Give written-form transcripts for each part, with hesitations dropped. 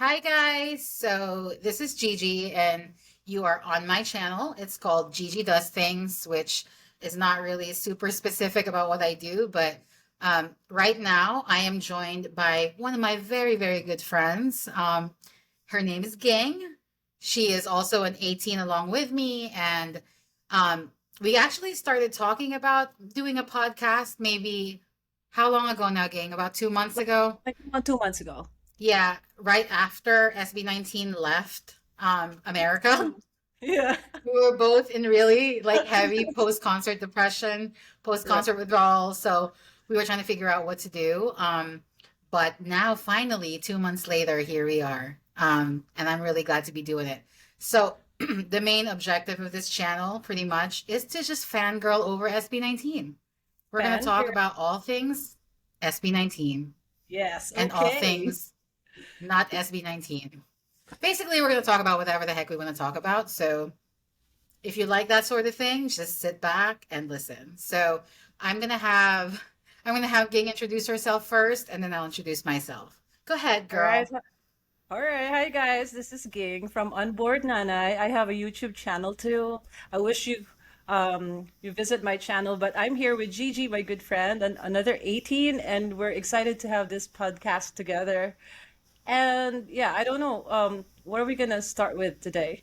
Hi guys, so this is Gigi and you are on my channel. It's called Gigi Does Things, which is not really super specific about what I do, but right now I am joined by one of my very, very good friends. Her name is Ging. She is also an 18 along with me, and um, we actually started talking about doing a podcast maybe how long ago now, Ging? About 2 months ago? Like about 2 months ago. Yeah, right after SB19 left America. Yeah. We were both in really like heavy post-concert depression, Right. post-concert withdrawal. So we were trying to figure out what to do. But now finally, 2 months later, here we are. And I'm really glad to be doing it. So the main objective of this channel pretty much is to just fangirl over SB19. We're going to Fan talk girl. about all things SB19 Yes. and all Okay. things not SB19. Basically, we're going to talk about whatever the heck we want to talk about. So if you like that sort of thing, just sit back and listen. So I'm going to have I'm going to have Ging introduce herself first, and then I'll introduce myself. Go ahead, All right. girl. All right. Hi guys. This is Ging from Onboard Nanay. I have a YouTube channel too. I wish you visit my channel, but I'm here with Gigi, my good friend, and another 18, and we're excited to have this podcast together. And yeah, I don't know. What are we gonna start with today?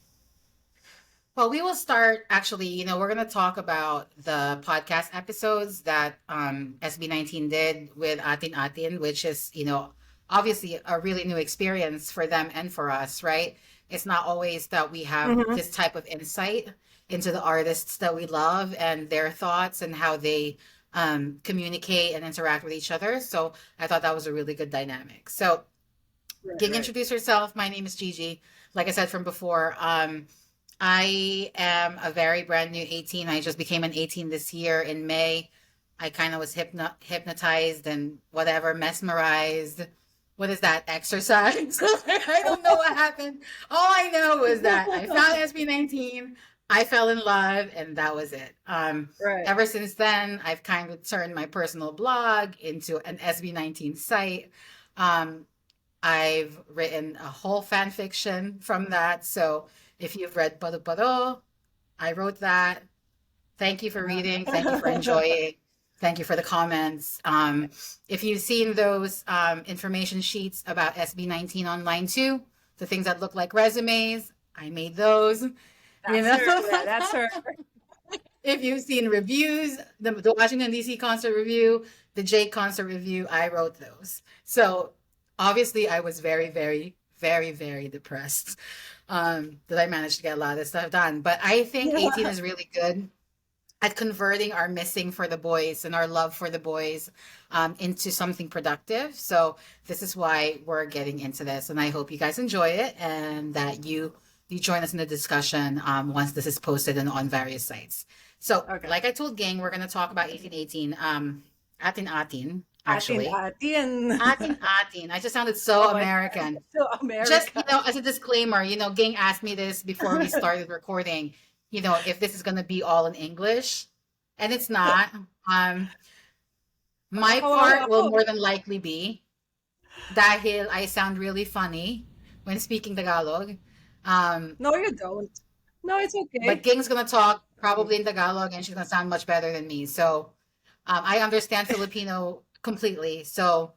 Well, we will start actually, we're going to talk about the podcast episodes that SB19 did with Atin, which is, obviously a really new experience for them and for us, right? It's not always that we have Mm-hmm. this type of insight into the artists that we love and their thoughts and how they communicate and interact with each other. So I thought that was a really good dynamic. So, Right, Ging, right. introduce herself. My name is Gigi. Like I said from before, I am a very brand new 18. I just became an 18 this year in May. I kind of was hypnotized and whatever, mesmerized. What is that exercise? I don't know what happened. All I know is that I found SB19. I fell in love, and that was it. Right. Ever since then, I've kind of turned my personal blog into an SB19 site. Um, I've written a whole fan fiction from that. So if you've read Paruparo, I wrote that. Thank you for reading. Thank you for enjoying. Thank you for the comments. If you've seen those information sheets about SB19 online too, the things that look like resumes, I made those. You That's know, her. Yeah, that's her. if you've seen reviews, the Washington D.C. concert review, the Jake concert review, I wrote those. So obviously, I was very, very, very, very depressed that I managed to get a lot of this stuff done. But I think 18 is really good at converting our missing for the boys and our love for the boys into something productive. So this is why we're getting into this, and I hope you guys enjoy it and that you join us in the discussion once this is posted and on various sites. So, Okay. like I told Gang, we're going to talk about 1818, Atin, Atin, actually. Atin. Atin. I just sounded so Oh my God. American. So Just, America. as a disclaimer, Ging asked me this before we started recording, if this is going to be all in English, and it's not. Um, my Kawawa part ako. will more than likely be dahil I sound really funny when speaking Tagalog. Um, No, you don't. No, it's but okay. Ging's going to talk probably in Tagalog, and she's going to sound much better than me. So I understand Filipino completely. So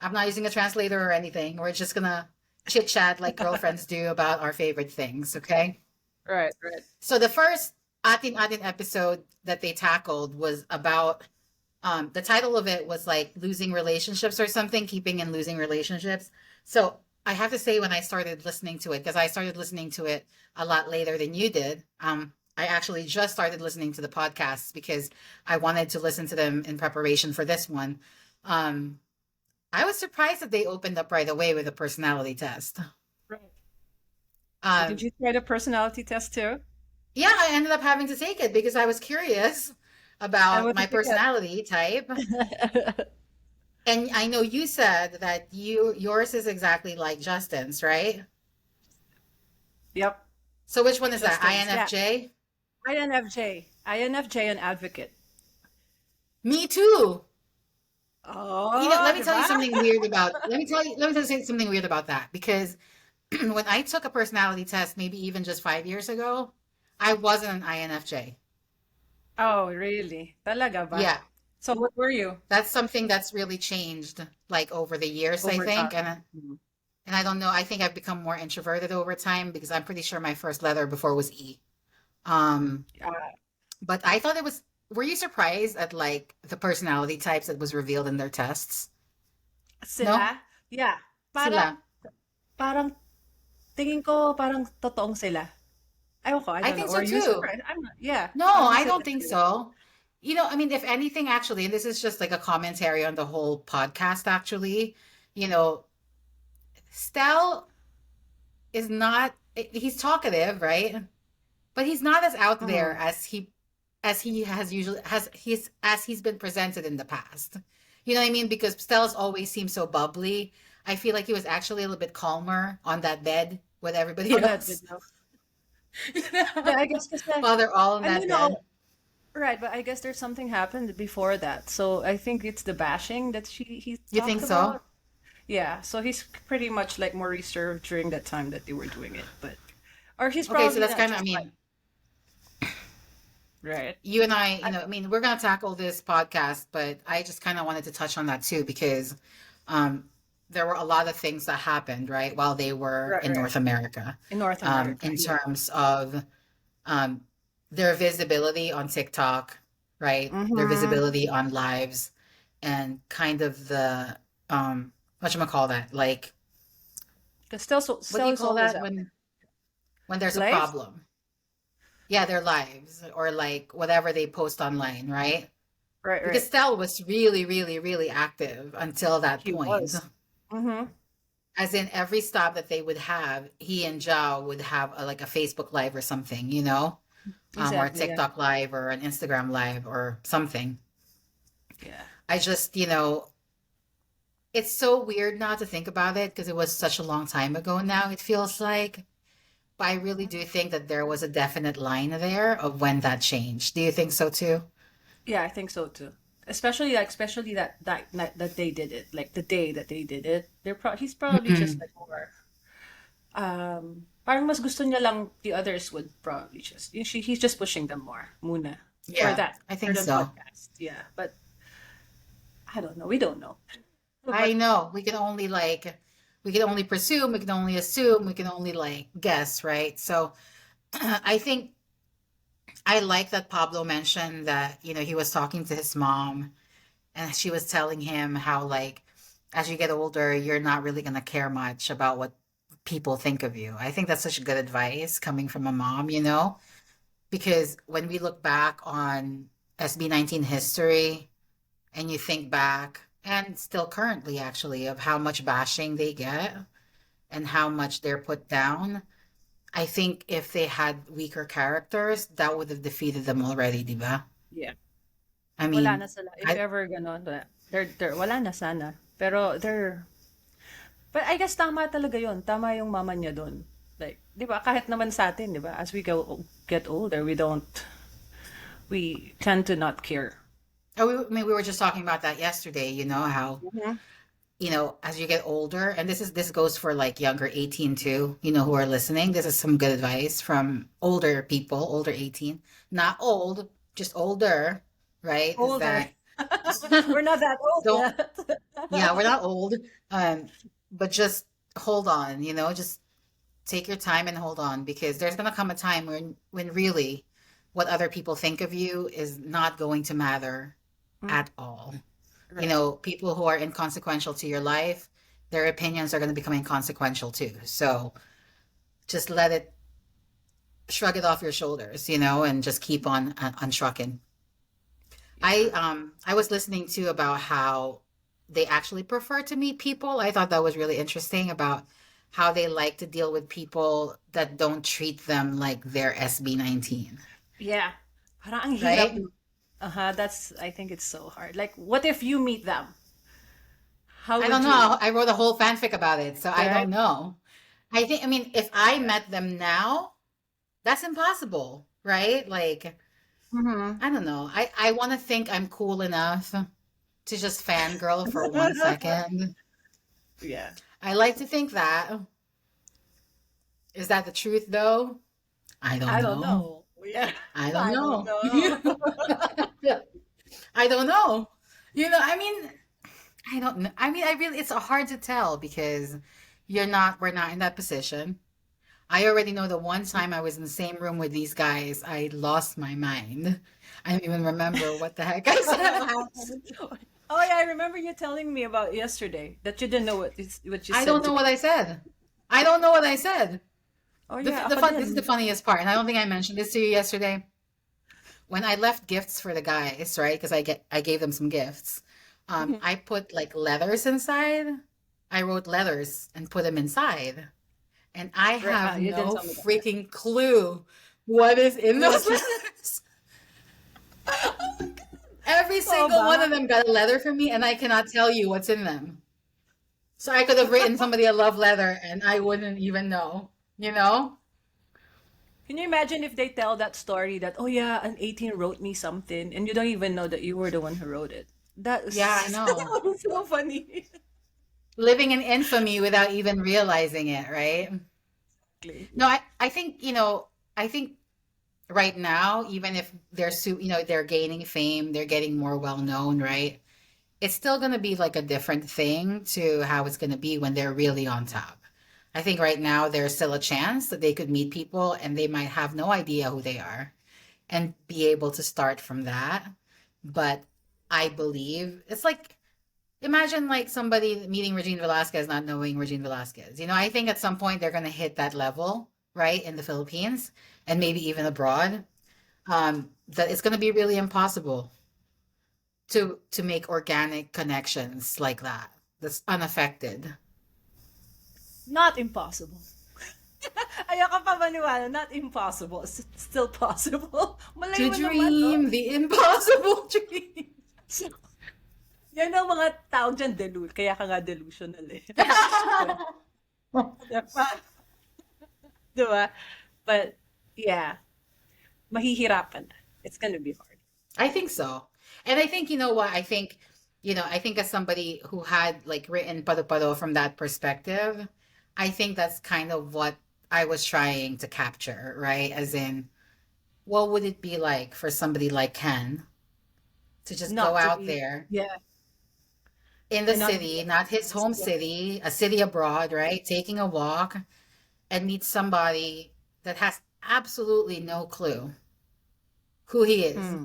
I'm not using a translator or anything. We're just gonna chit chat like girlfriends do about our favorite things, okay? Right, right. So the first Atin episode that they tackled was about the title of it was like losing relationships or something, keeping and losing relationships. So I have to say when I started listening to it, because I started listening to it a lot later than you did. I actually just started listening to the podcasts because I wanted to listen to them in preparation for this one. Um, I was surprised that they opened up right away with a personality test. Right. Did Um, you try the personality test too? yeah, I ended up having to take it because I was curious And about what my did you get? personality type. And I know you said that yours is exactly like Justin's, right? Yep. So which one is that? Justin's. Yeah. INFJ? INFJ. INFJ and advocate. Me too. Oh, let me di tell you ba? something weird about, let me tell you something weird about that because when I took a personality test, maybe even just 5 years ago, I wasn't an INFJ. Oh, really? Talaga ba? Yeah, So what were you? that's something that's really changed like over the years, I Over think. time. And I don't know, I think I've become more introverted over time because I'm pretty sure my first letter before was E. Um, Ah, but I thought it was, were you surprised at like the personality types that was revealed in their tests? No? sila? Yeah. Sila. Parang, parang, tingin ko parang totoong sila. Ewan ko, I I don't know. think Or so you too. surprised? I'm not, yeah. No, Parang I sila don't think sila. so. I mean, if anything, actually, and this is just like a commentary on the whole podcast, actually, you know, Stel is not, he's talkative, right? But he's not as out there Mm. as he has usually, as he's been presented in the past. You know what I mean? Because Stel's always seems so bubbly. I feel like he was actually a little bit calmer on that bed with everybody On that else. video. You know? Yeah, I guess kasi, While they're all in I that don't bed. know. Right, but I guess there's something happened before that. So I think it's the bashing that he You talked think so? about. Yeah, so he's pretty much like more reserved during that time that they were doing it, but or he's Okay, so probably that's not kind of, I just like mean, right. you and I, I, I mean, we're going to tackle this podcast, but I just kind of wanted to touch on that too because um, there were a lot of things that happened, right, while they were right, in right. North America, In North America, in yeah. terms of um, their visibility on TikTok, right? Their Mm-hmm. visibility on lives and kind of the, whatchamacall that? Like, Because what do still you is call always that out there. when there's a Life? problem? Yeah, their lives or like whatever they post online, right? Right, Because right. Stel was really, really, really active until that He point. was. Mm-hmm. As in every stop that they would have, he and Zhao would have like a Facebook Live or something, or a Exactly, yeah. TikTok Live or an Instagram Live or something. Yeah. I just, it's so weird now to think about it because it was such a long time ago now, it feels like. But I really do think that there was a definite line there of when that changed. Do you think so too? Yeah, I think so too. Especially that night that they did it, like the day that they did it. He's probably just Mm-mm. like more parang mas gusto niya lang the others would probably just he's just pushing them more muna for Yeah, that I think certain so. podcast. Yeah, but I don't know. We don't know. I But know. We can only presume, we can only assume, we can only like guess, right? So I think I like that Pablo mentioned that, he was talking to his mom and she was telling him how like as you get older, you're not really gonna care much about what people think of you. I think that's such good advice coming from a mom, because when we look back on SB19 history, and you think back and still currently actually of how much bashing they get and how much they're put down, I think if they had weaker characters that would have defeated them already, diba? yeah, I wala na mean, sila. If I ever ganon, they're wala na sana. Pero but I guess tama talaga yon. Tama yung mama niya doon. Like, di ba, kahit naman sa atin, di ba, as we get older, we tend to not care. I mean we were just talking about that yesterday, how Mhm. as you get older, and this goes for like younger 18 too, who are listening. This is some good advice from older people, older 18, not old, just older, right? Is Older. that We're not that old don't yet. yeah, we're not old. Um, but just hold on, just take your time and hold on because there's gonna come a time when really what other people think of you is not going to matter Mm, at all. right. People who are inconsequential to your life, their opinions are going to become inconsequential too. So just let it shrug it off your shoulders, and just keep on trucking. I Yeah. I was listening to about how they actually prefer to meet people. I thought that was really interesting about how they like to deal with people that don't treat them like they're SB19, Yeah. Parang ang hirap. right? That's, I think it's so hard. Like, what if you meet them? How I would don't you? know. I wrote a whole fanfic about it, so I Right? don't know. I mean, if I met them now, that's impossible, right? Like, Mm-hmm. I don't know. I want to think I'm cool enough to just fangirl for 1 second. Yeah. I like to think that. Is that the truth though? I don't I don't know. know. Yeah. I don't I don't know. know. I don't know. I mean, I don't know. I mean, I really, it's hard to tell because we're not in that position. I already know the one time I was in the same room with these guys, I lost my mind. I don't even remember what the heck I What said. happened? Oh yeah, I remember you telling me about yesterday that you didn't know what you I don't said to know me. what I said. I don't know what I said. Oh The, yeah, the ako fun, this is the din. funniest part, and I don't think I mentioned this to you yesterday. When I left gifts for the guys, right? Because I gave them some gifts. Mhm. I put like letters inside. I wrote letters and put them inside. And I Right, have you didn't no tell me that. Yeah. freaking clue what is in those What you letters. Every totoo single ba? one of them got a letter from me, and I cannot tell you what's in them. So I could have written somebody a love letter, and I wouldn't even know, you know? Can you imagine if they tell that story that, oh yeah, an 18 wrote me something and you don't even know that you were the one who wrote it? That is Yeah, I know. so funny. Living in infamy without even realizing it, right? Exactly. No, I think, I think right now, even if they're gaining fame, they're getting more well known, right? It's still going to be like a different thing to how it's going to be when they're really on top. I think right now there's still a chance that they could meet people and they might have no idea who they are and be able to start from that. But I believe it's like imagine like somebody meeting Regine Velasquez not knowing Regine Velasquez. I think at some point they're going to hit that level, right, in the Philippines and maybe even abroad. That it's going to be really impossible to make organic connections like that. That's unaffected. Not impossible. Ayoko pa maniwala, not impossible. It's still possible. Malay To mo naman, no? dream the impossible dream. So, yan ang mga tawag dyan, kaya ka nga delusional eh. Diba? Diba? But, yeah, mahihirapan. It's gonna be hard. I think so. And I think, you know what? I think as somebody who had like written Paruparo from that perspective, I think that's kind of what I was trying to capture, right? As in, what would it be like for somebody like Ken to just go Not to out be, there yeah, in the and not be city, not his home yeah. city, a city abroad, right? Taking a walk and meet somebody that has absolutely no clue who he is, Hmm.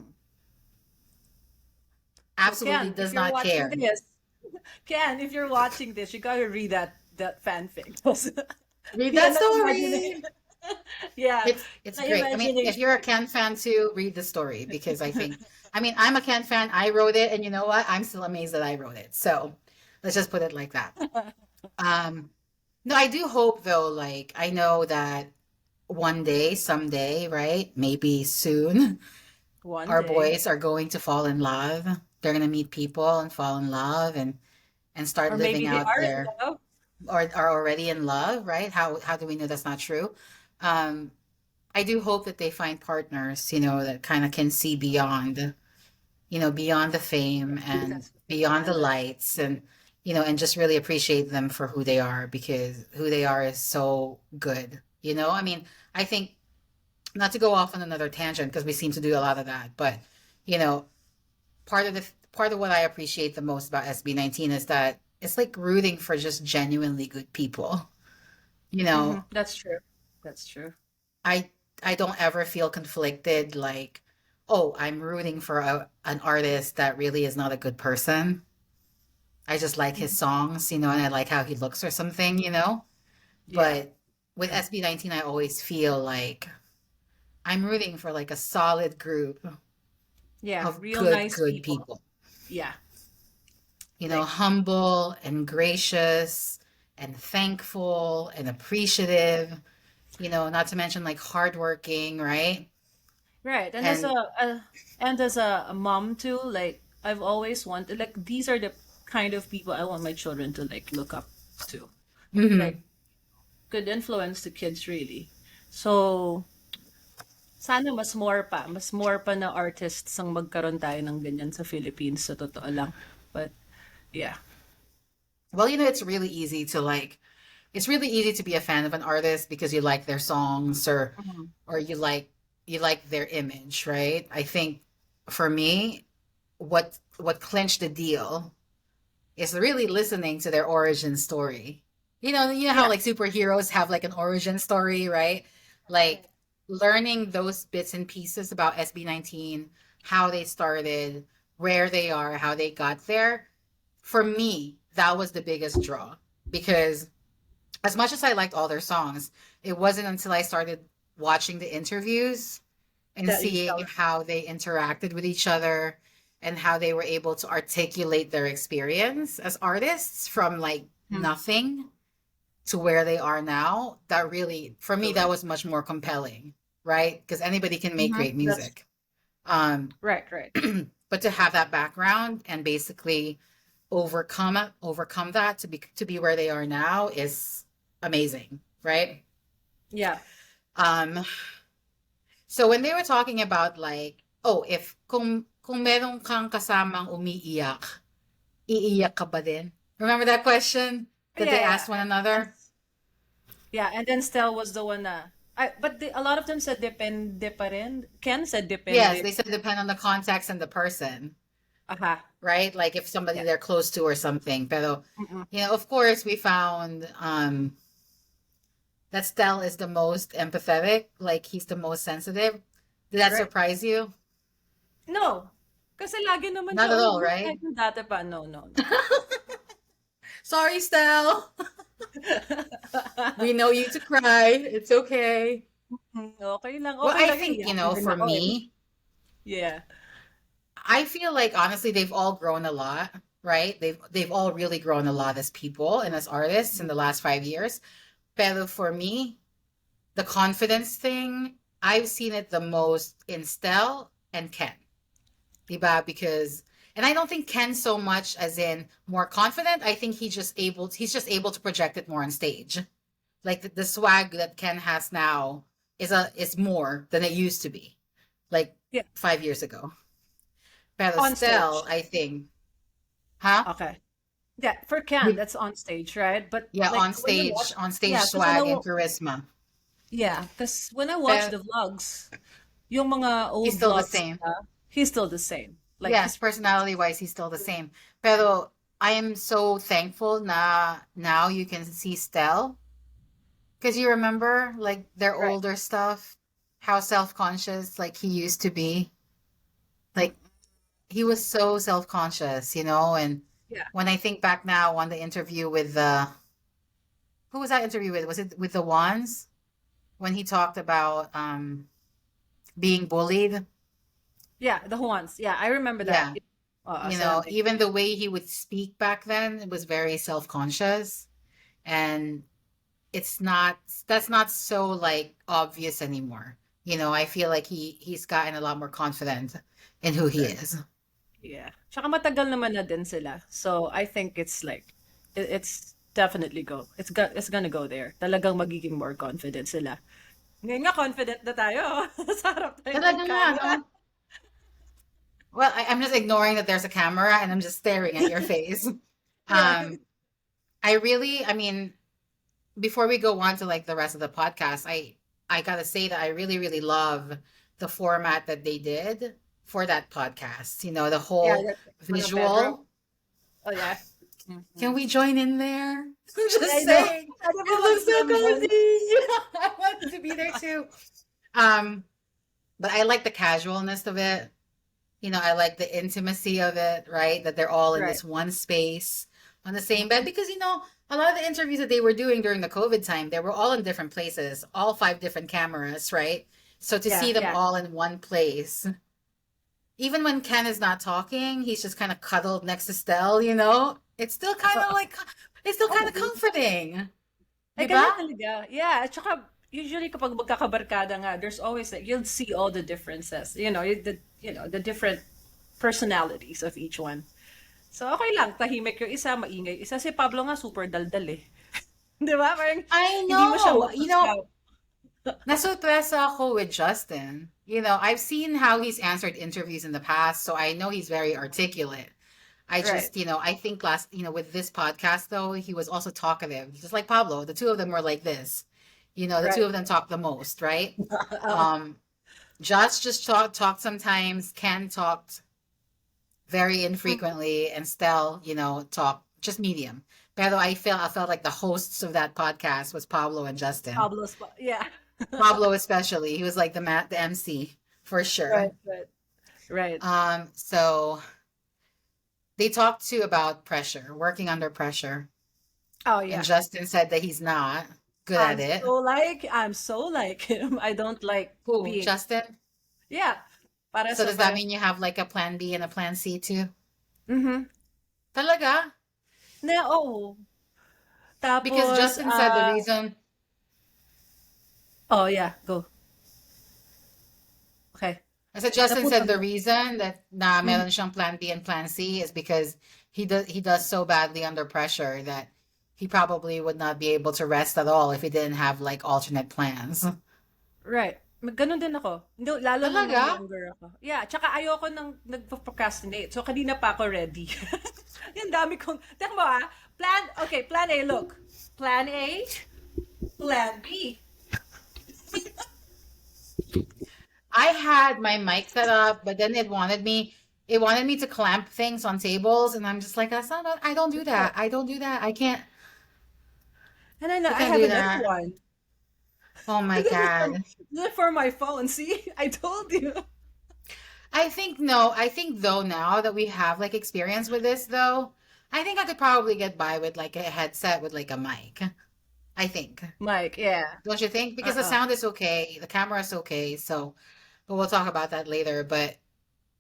So absolutely Ken, if does you're not watching care. this, Ken, if you're watching this, you gotta read that fanfic. Read Yan that ang imagine. story. Yeah, It's my great. I mean, if you're a imagination. Ken fan too, read the story because I mean, I'm a Ken fan. I wrote it, and you know what? I'm still amazed that I wrote it. So let's just put it like that. Um, no, I do hope though, like, I know that one day, someday, right? Maybe soon, One our day, boys are going to fall in love. They're going to meet people and fall in love and start or living maybe they out are in their love. or are already in love, right? How do we know that's not true? Um, I do hope that they find partners, that kind of can see beyond, beyond the fame and That's the beyond the plan. lights and just really appreciate them for who they are because who they are is so good. I mean, I think not to go off on another tangent because we seem to do a lot of that, but you know, part of what I appreciate the most about SB19 is that it's like rooting for just genuinely good people. You know, That's true. That's true. I I don't ever feel conflicted like, oh, I'm rooting for an artist that really is not a good person. I just like his Mhm. songs, and I like how he looks or something. Yeah, But with SB19, I always feel like I'm rooting for like a solid group yeah, of real good, nice good people. people. Yeah, like Humble and gracious and thankful and appreciative, not to mention like hardworking, right? right. And And as a mom too, like I've always wanted, like these are the kind of people I want my children to like look up to, like mhm. good influence to kids really. So sana mas more pa na artists ang magkaroon tayo ng ganyan sa Philippines sa totoo lang. But yeah. Well, it's really easy to it's really easy to be a fan of an artist because you like their songs Mhm. or you like their image, right? I think for me, what clinched the deal is really listening to their origin story. You know how Yeah. like superheroes have like an origin story, right? Like learning those bits and pieces about SB19, how they started, where they are, how they got there. For me, that was the biggest draw because as much as I liked all their songs, it wasn't until I started watching the interviews and That you seeing felt. how they interacted with each other and how they were able to articulate their experience as artists from like Mhm. nothing to where they are now. That really, for me, that Truly. was much more compelling, right? Because anybody can make great That's music. Um, right, right. but to have that background and basically overcome that to be where they are now is amazing, right? Yeah. Um, so when they were talking about like, oh, if kung meron kang kasamang umiiyak, iiyak ka ba din? Remember that question that they Yeah, asked yeah. one And another? yeah, and then Stel was the one na but a lot of them said depende pa rin. Ken said Yes, depende. they said depend on the context and the person, Aha. right? Like if somebody Yeah. they're close to or something. Pero, Mm-mm. of course, we found that Stell is the most empathetic, like he's the most sensitive. Did that Right. surprise you? No. Kasi lagi naman Not siya, at all, oh, right? kahit yung dati pa. No, no, no. Sorry, Stell. We know you to cry. It's okay. Well, Okay I lang think, iiyakin din for ako eh. me, Yeah. I feel like honestly they've all grown a lot, right? They've all really grown a lot as people and as artists in the last 5 years. Pero for me, the confidence thing, I've seen it the most in Stell and Ken. Diba? Because and I don't think Ken so much as in more confident. I think he's just able to project it more on stage. Like the swag that Ken has now is more than it used to be, like Yeah. 5 years ago. Pero On still, stage. I think, huh? Okay. Yeah, for Ken, that's on stage, right? But Yeah, like on when you watch, stage, on stage yeah, because when swag and charisma. when I watch But the vlogs, yung mga he's old still the vlogs, same. he's still the same. Like Yes, his personality wise, he's still the same. Pero I am so thankful na now you can see Stel. Because you remember like their right. older stuff, how self-conscious like he used to be. Mm. Like he was so self-conscious, and Yeah. when I think back now on the interview with the who was that interview with? Was it with the ones when he talked about being bullied? Yeah, the ones. Yeah, I remember that. Yeah. Sa Even the way he would speak back then, it was very self-conscious and it's not that's not so like obvious anymore. I feel like he's gotten a lot more confident in who he right. is. Yeah. Tsaka matagal naman na din sila. So I think it's like it's definitely it's gonna go there. Talagang magiging more confident sila. Ngayon nga confident na tayo. Sa harap tayo ng Talaga nga, no? camera. Well, I'm just ignoring that there's a camera and I'm just staring at your face. Yeah. I mean, before we go on to like the rest of the podcast, I gotta say that I really, really love the format that they did for that podcast. The Yeah, whole that's mga bedroom. visual. Oh yeah. Can Mhm. we join in there? I'm I just know. saying. Ano ba It looks so mag-assemble? cozy. I wanted to be there too. Um, but I like the casualness of it. I like the intimacy of it, right? That they're all in Right. this one space on the same bed. Because, a lot of the interviews that they were doing during the COVID time, they were all in different places, all five different cameras, right? So to Yeah, see them yeah. all in one place, even when Ken is not talking, he's just kind of cuddled next to Stell. It's still kind of like, it's still kind of Oo. comforting. Ay, Di ba? ganyan talaga. Yeah, at saka usually kapag magkakabarkada nga, there's always like you'll see all the differences. The different personalities of each one. So okay lang, tahimik yung isa, maingay. Isa si Pablo nga super daldal eh. 'Di ba? Parang I hindi mo siya know. mapascout. Nasurpresa ako with Justin. I've seen how he's answered interviews in the past, so I know he's very articulate. I Right. just, I think with this podcast though, he was also talkative, just like Pablo. The two of them were like this. The two Right. of them talk the most, right? Oo. Um, Josh just talked sometimes. Ken talked very Mm. infrequently, and Stell, talk just medium. Pero I felt like the hosts of that podcast was Pablo and Justin. Pablo's yeah. Pablo especially, he was like the MC for Right, sure. right, right. So they talked too about pressure, working under pressure, Oh and yeah. Justin said that he's not good at it. I'm so like him. I don't like Who, being, Justin? yeah, para So sa does that parang, mean you have like a plan B and a plan C too? mm-hmm. Talaga? Na, oo. Because Tapos, Justin said the reason oh yeah, go. Okay. I said Justin Naputol said the mo. reason that na Mhm. meron siyang plan B and plan C is because he does so badly under pressure that he probably would not be able to rest at all if he didn't have like alternate plans. Right. Ganun din ako. Lalo na nung Talaga? younger ako. Yeah, tsaka ayoko nang nagpo-procrastinate. So, kanina pa ako ready. Yung dami kong, tek mo plan A, look. Plan A, plan B. I had my mic set up, but then it wanted me to clamp things on tables, and I'm just like, that's not, I don't do Right. that. I don't do that. I can't, And I know I I can't have do another that. one. Oh my God. This is for my phone. See? I told you. I think no, I think though now that we have like experience with this though, I think I could probably get by with like a headset with like a mic. I think. Mike, yeah. Don't you think? Because the Uh-uh. sound is okay, the camera is okay, so but we'll talk about that later. But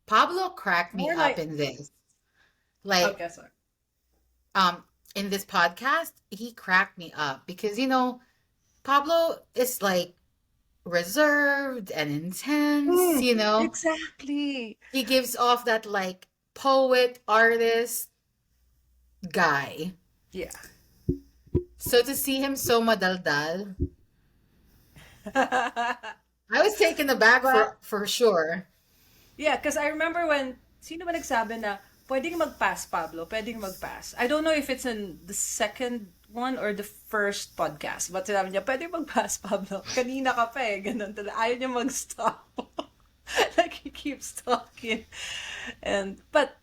Pablo cracked me More up like, in this. Like okay, sorry. um in this podcast, he cracked me up because Pablo is like reserved and intense, Mm, exactly. He gives off that like poet, artist guy. Yeah. So to see him so madaldal, I was taken aback But, for sure. yeah, because I remember when, sino ba nagsabi na, pwedeng mag-pass, Pablo, pwedeng mag-pass. I don't know if it's in the second one or the first podcast, but sinabi niya, pwedeng mag-pass, Pablo. Kanina ka pa eh, ganun talaga. Ayaw niya mag-stop. Like, he keeps talking. But,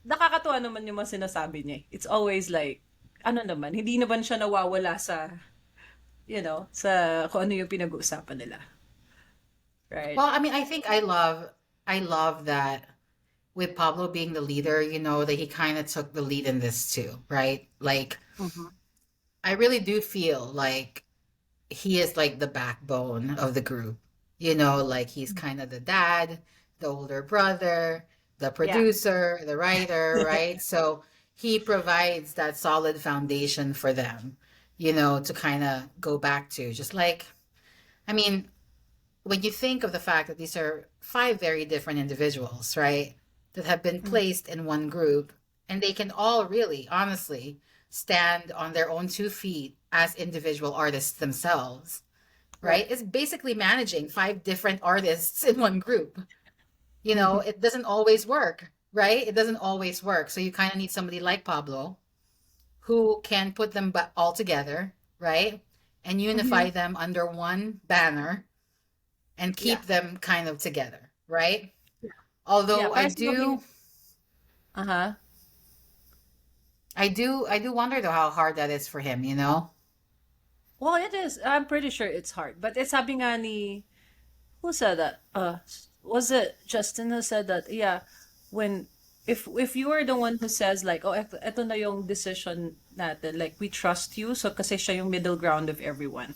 nakakatuwa naman yung mga sinasabi niya. It's always like, ano naman, hindi naman siya nawawala sa, sa kung ano yung pinag-uusapan nila. Right? Well, I mean, I think I love that with Pablo being the leader, that he kind of took the lead in this too, right? Like Mm-hmm. I really do feel like he is like the backbone of the group. Like he's kind of the dad, the older brother, the Yeah. producer, the writer, right? So he provides that solid foundation for them, to kind of go back to. Just like, I mean, when you think of the fact that these are five very different individuals, right, that have been placed in one group, and they can all really, honestly, stand on their own 2 feet as individual artists themselves, right? Right. It's basically managing five different artists in one group. It doesn't always work, right? It doesn't always work. So you kind of need somebody like Pablo who can put them all together, right? And Mm-hmm. unify them under one banner and Yeah. keep them kind of together, right? Yeah, Although I para sa do, maging, uh-huh. I do wonder though how hard that is for him. Well, it is. I'm pretty sure it's hard. But it's sabi nga ni, who said that? Was it Justin who said that? Yeah, when if you are the one who says like, oh, eto na yung decision natin, like we trust you, so kasi siya yung middle ground of everyone.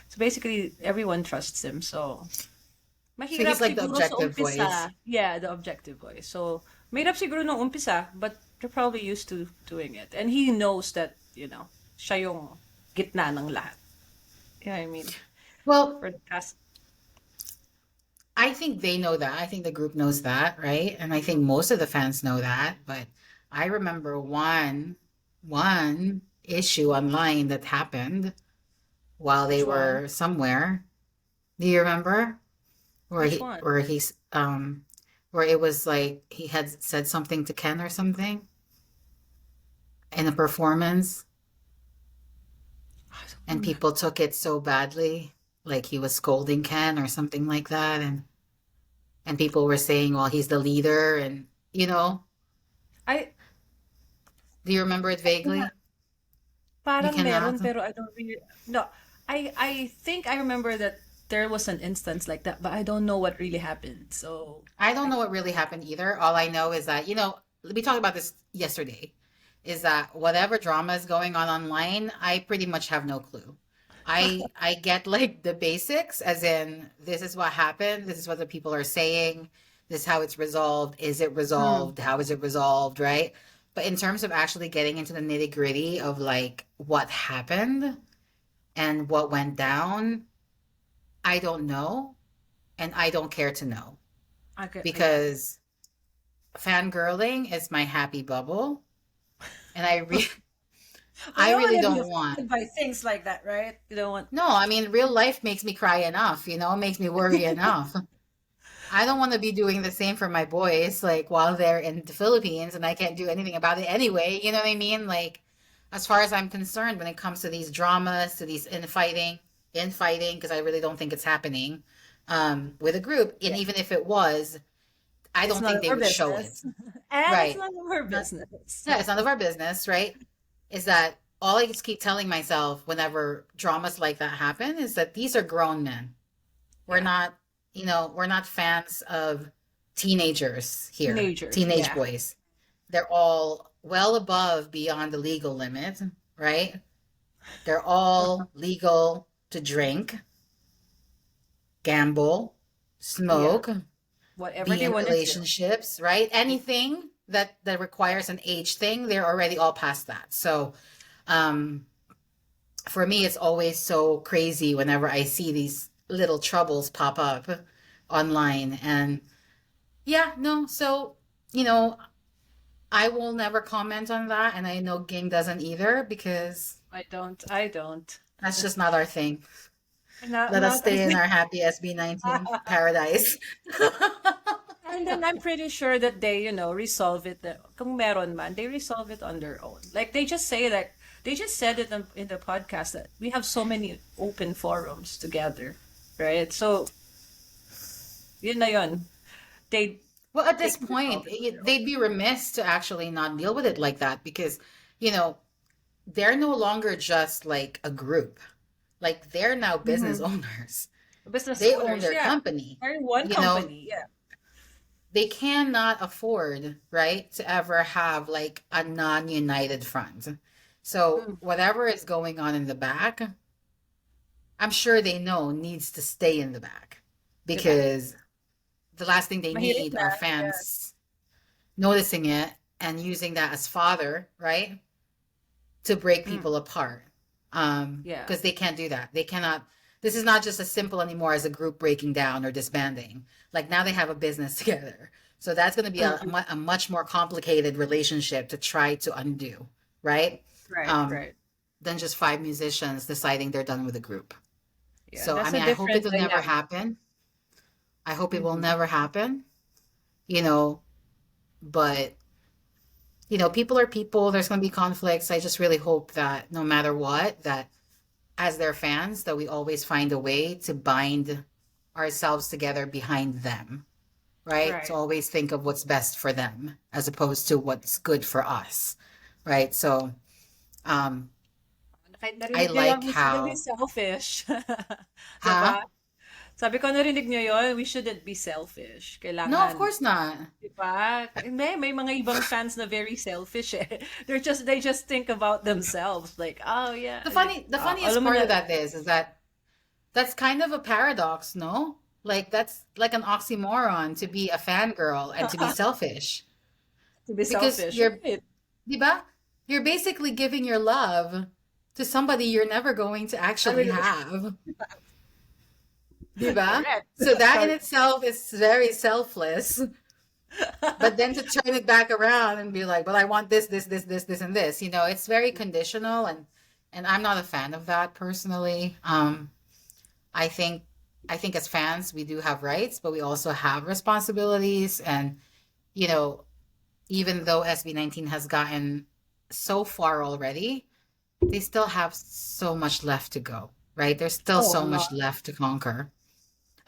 So basically, everyone trusts him. So So he's mahirap like the siguro sa objective voice. umpisa. Yeah, the objective voice. So mahirap siguro nung umpisa, but they're probably used to doing it, and he knows that siya yung gitna ng lahat. Yeah, I mean, Well, for the past. I think they know that. I think the group knows that, right? And I think most of the fans know that. But I remember one issue online that happened while they Which one? were somewhere. Do you remember? Where Which he one? where he's where it was like he had said something to Ken or something. in a performance, I don't and remember. people took it so badly, like he was scolding Ken or something like that, and people were saying, well, he's the leader, and you know, I do you remember it vaguely? You parang cannot. meron pero I don't really no. I think I remember that there was an instance like that, but I don't know what really happened. So I don't I know what really happened either. All I know is that, we talked about this yesterday, is that whatever drama is going on online, I pretty much have no clue. I get like the basics, as in this is what happened, this is what the people are saying, this is how it's resolved, is it mm, resolved, how is it resolved, right? But in terms of actually getting into the nitty-gritty of like what happened and what went down, I don't know, and I don't care to know, okay, yeah. because fangirling is my happy bubble, and We I don't really want to be don't want. affected by things like that, right? You don't want No, I mean real life makes me cry enough, makes me worry enough. I don't want to be doing the same for my boys, like while they're in the Philippines and I can't do anything about it anyway. You know what I mean? Like, as far as I'm concerned, when it comes to these dramas, to these infighting, because I really don't think it's happening with a group. And yeah. even if it was, I It's don't none think of they our would show it. business. And it's Right. none of our Not, business. yeah, it's none of our business, right? Is that all I just keep telling myself whenever dramas like that happen is that these are grown men. We're Yeah. not, we're not fans of teenagers here, Teenagers, teenage yeah. boys. They're all well above beyond the legal limit, right? They're all legal to drink, gamble, Yeah. smoke, Whatever be they in want to do. relationships, right? Anything that requires an age thing, they're already all past that. So, um, for me, it's always so crazy whenever I see these little troubles pop up online. And yeah, no, so, you know, I will never comment on that. And I know Ging doesn't either, because I don't. I don't. that's just not our thing. Not, Let us not, I stay in think. our happy SB19 paradise. And then I'm pretty sure that they, resolve it. Kung meron man, they resolve it on their own. Like they just said it in the podcast that we have so many open forums together, right? So yun na yun. They Well, at they this can point, resolve it on their own. they'd be remiss to actually not deal with it like that, because, you know, they're no longer just like a group. Like, they're now business Mm-hmm. owners. Business They own owners, their yeah. company. They're in one You know, company, yeah. they cannot afford, right, to ever have like a non-united front. So Mm, whatever is going on in the back, I'm sure they know needs to stay in the back, diba? because the last thing they Mahirap need na, are yeah. fans noticing it and using that as fodder, right, to break Mm, people apart. yeah. Because they can't do that. They cannot. This is not just as simple anymore as a group breaking down or disbanding. Like, now they have a business together, so that's going to be Mm-mm. a much more complicated relationship to try to undo, right? Right, Um, right. than just five musicians deciding they're done with the group. Yeah, So, I that's a mean, I hope different it will never dynamic. happen. I hope it will Mm-hmm. never happen. You know, but people are people. There's going to be conflicts. I just really hope that no matter what, that as their fans, that we always find a way to bind ourselves together behind them, right? To Right. always think of what's best for them as opposed to what's good for us, right? So, um, I Narinig niyo yun, like we shouldn't be how, selfish. huh? Diba? Sabi ko, narinig niyo yun, we shouldn't be selfish. No, of Kailangan, course not. diba? May mga ibang fans na very selfish eh. They just think about themselves. Like, oh yeah, The funniest alam mo part na, of that is that that's kind of a paradox, no? Like, that's like an oxymoron, to be a fangirl and to be selfish, to be because selfish, right? diba? You're basically giving your love to somebody you're never going to I actually mean, have, diba? correct. So that in Correct. itself is very selfless. But then to turn it back around and be like, well, I want this, and this, it's very conditional, and I'm not a fan of that personally. I think I think as fans we do have rights, but we also have responsibilities, and you know, even though SB19 has gotten so far already, they still have so much left to go, right? There's still Oh, a so much lot. left to conquer.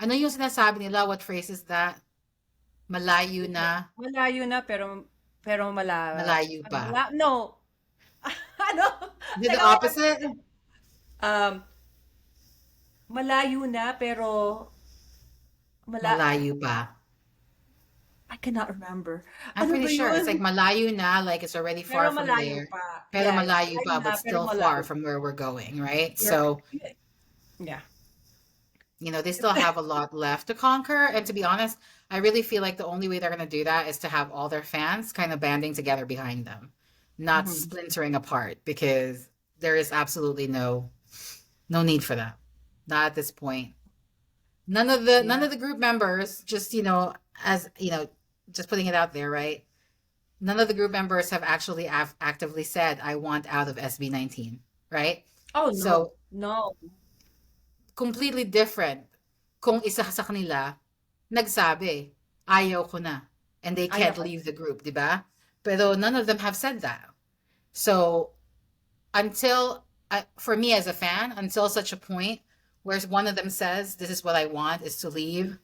Ano yung sinasabi nila? What phrase is that? Malayo na, Malayo na pero malayo pa. no. Ano? Is it the Teka, opposite? um, malayo na pero mala Malayo pa. I cannot remember. I'm Ano pretty ba sure it's like yun? malayo na, like it's already Pero far from malayo there. pa. Pero Yeah, yeah. malayo Malayo pa, na but pero still far malayo. from where we're going, right? You're So, right. Yeah. they still have a lot left to conquer. And to be honest, I really feel like the only way they're going to do that is to have all their fans kind of banding together behind them, not Mhm. splintering apart, because there is absolutely no need for that. Not at this point. None Yeah. of the group members, just as just putting it out there, right? None of the group members have actually actively said, I want out of SB19, right? Oh no. So, No. completely different kung isa sa kanila nagsabi, ayaw ko na, and they Ayaw can't ko. leave the group, di ba? Pero none of them have said that. So, for me as a fan, until such a point where one of them says, this is what I want, is to leave,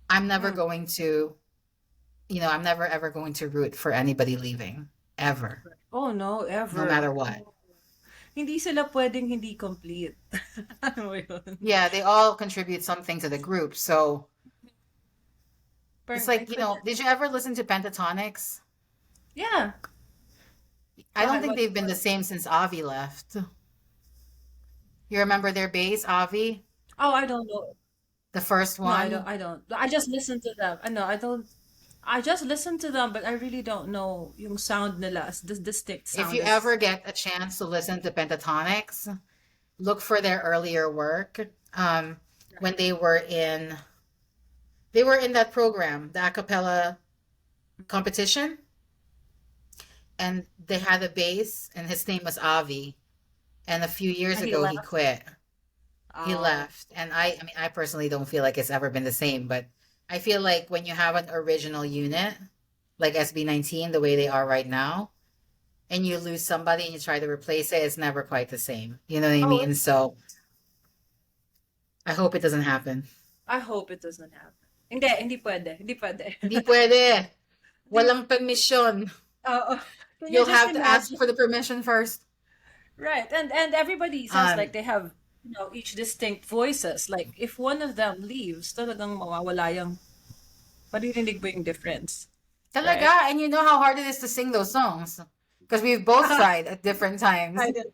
I'm never Mm. going to, I'm never ever going to root for anybody leaving, ever, Oh no, no ever. matter what. Hindi sila pwedeng hindi complete. Ano mo yun? Yeah, they all contribute something to the group. So it's Parang I like, couldn't. did you ever listen to Pentatonics? Yeah. I don't Bakit? think they've been the same since Avi left. You remember their bass, Avi? Oh, I don't know. The first No, I don't. one? I don't. I just listen to them. I know. I don't. I just listen to them, but I really don't know yung sound nila, the distinct If sound you is. ever get a chance to listen to Pentatonics, look for their earlier work. When they were in that program, the a cappella competition, and they had a bass, and his name was Avi. And a few years He ago, he left. quit. He Oh, left, and I mean, I personally don't feel like it's ever been the same. But I feel like when you have an original unit like SB19, the way they are right now, and you lose somebody and you try to replace it, it's never quite the same. You know what I oh, mean? So I hope it doesn't happen. I hope it doesn't happen. Hindi pwede. Hindi pwede. Hindi pwede. Di- Walang permission. Oo. Can you You'll just have to ask imagine? for the permission first. Right. And everybody sounds like Um, they have, each distinct voices. Like if one of them leaves, talagang mawawala yung maririnig mo yung difference. Right? Talaga, and you know how hard it is to sing those songs because we've both tried at different times. I did.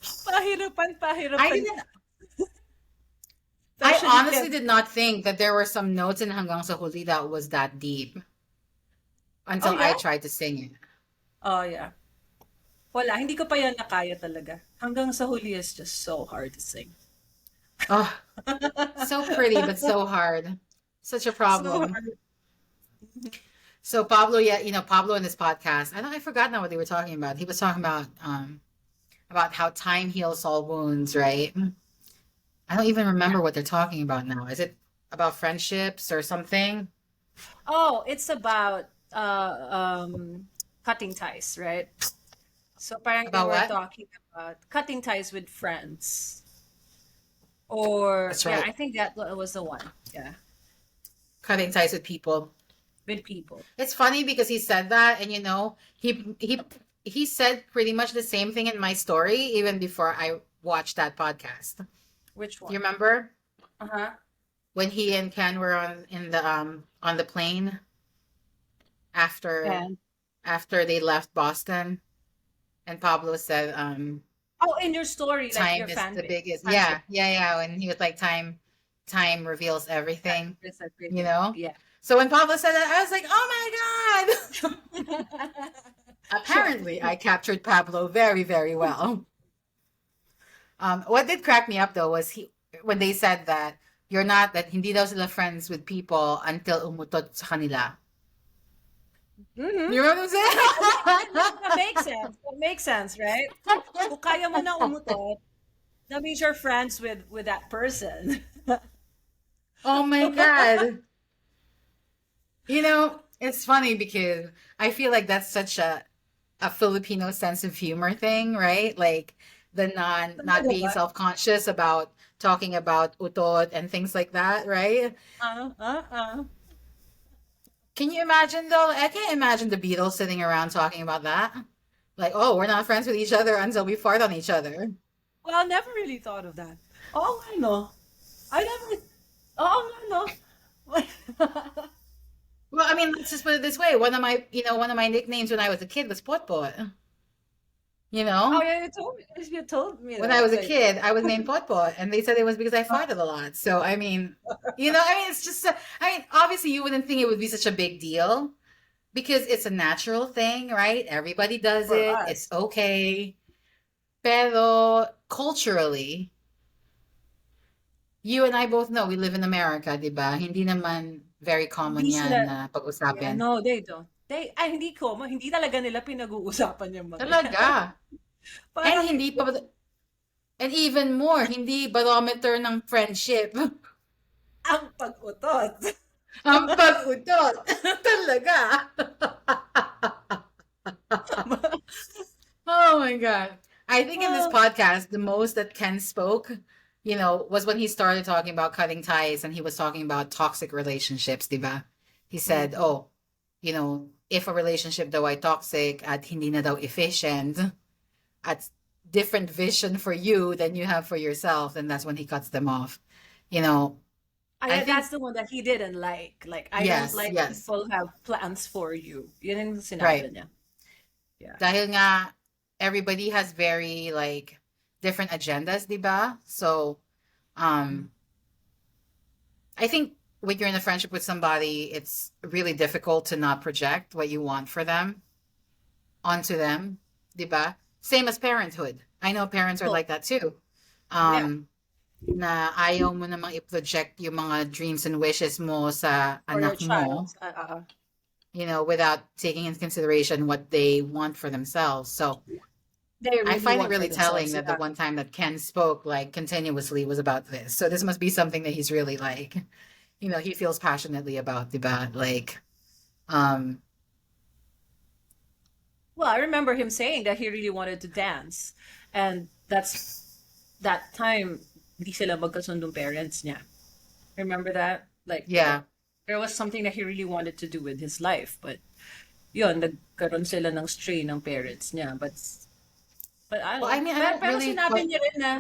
Pahirapan, I pahirapan. didn't. I Especially honestly if, did not think that there were some notes in Hanggang sa Huli that was that deep oh until I yeah? tried to sing it. Oh yeah. Wala, hindi ko pa yan nakaya talaga. Hanggang sa huli is just so hard to sing. Oh, so pretty, but so hard. Such a So problem. hard. So Pablo, yeah, Pablo in this podcast, I forgot now what they were talking about. He was talking about how time heals all wounds, right? I don't even Yeah. remember what they're talking about now. Is it about friendships or something? Oh, it's about cutting ties, right? So parang they About were what? talking about cutting ties with friends. Or That's yeah, right. I think that was the one. Yeah, Cutting ties with people. with people. It's funny because he said that, and he said pretty much the same thing in my story even before I watched that podcast. Do Which you one? remember Uh-huh. when he and Ken were on the plane after And after they left Boston, and Pablo said, oh, in your story, like time your is the fanfic, biggest. fanfic. Yeah, yeah, yeah. When he was like, time reveals Yeah, everything, it's you everything. know? Yeah. So when Pablo said that, I was like, oh my God. Sure. Apparently, I captured Pablo very, very well. What did crack me up though was when they said that that hindi daw sila friends with people until umutot sa kanila. Mm-hmm. You know what I'm That saying? makes sense. That makes sense, right? Kung kaya mo na umutot, that means you're friends with that person. Oh my God. It's funny because I feel like that's such a Filipino sense of humor thing, right? Like the not Talaga being ba? self-conscious about talking about utot and things like that, right? Ah, ah, ah. Can you imagine though? I can't imagine the Beatles sitting around talking about that. Like, oh, we're not friends with each other until we fart on each other. Well, I never really thought of that. Oh, I know. I never. Oh, no. Well, I mean, let's just put it this way. One of my nicknames when I was a kid was Potpot. You Oh, know, yeah, you told me when I that. was a Like, kid, I was named Potpot, and they said it was because I uh, farted a lot. So, I mean, it's just, I mean, obviously you wouldn't think it would be such a big deal because it's a natural thing, right? Everybody does for it. It's us. okay. Pero culturally, you and I both know we live in America, di ba? Hindi naman very Hindi common sila, yan na yeah, pag-usapin. no, they don't. Hindi talaga nila pinag-uusapan yung mga yan. Talaga. And Parang, hindi pa, and even more, hindi barometer ng friendship. ang pag-utot. Ang pag-utot. Talaga. Oh my God. I think in this Oh, podcast, the most that Ken spoke, was when he started talking about cutting ties and he was talking about toxic relationships, diba? He said, mhm. oh, if a relationship daw ay toxic at hindi na daw efficient, at different vision for you than you have for yourself, then that's when he cuts them off. You know, I Yeah, that's think, the one that he didn't like. Like, I don't yes, like yes, people have plans for you. Yun yung right. sinabi niya. Yeah. Dahil nga, everybody has very, like, different agendas, diba? So, um, I think when you're in a friendship with somebody, it's really difficult to not project what you want for them onto them, diba? Same as parenthood. I know parents are Oh, like that too. yeah. Um, na ayaw mo namang i-project yung mga dreams and wishes mo sa For your anak child. mo, without taking into consideration what they want for themselves. So They I really find it want for really telling themselves. that the Yeah. one time that Ken spoke like continuously was about this. So this must be something that he's really like, he feels passionately about, diba? Like, um, Well, I remember him saying that he really wanted to dance. And that time, hindi sila magkasundong parents niya. Remember that? Like, yeah. there was something that he really wanted to do with his life. But, yun, nagkaroon sila ng strain ng parents niya. But I Well, don't I know. mean, I Pero, don't pero really sinabi quite. niya rin na,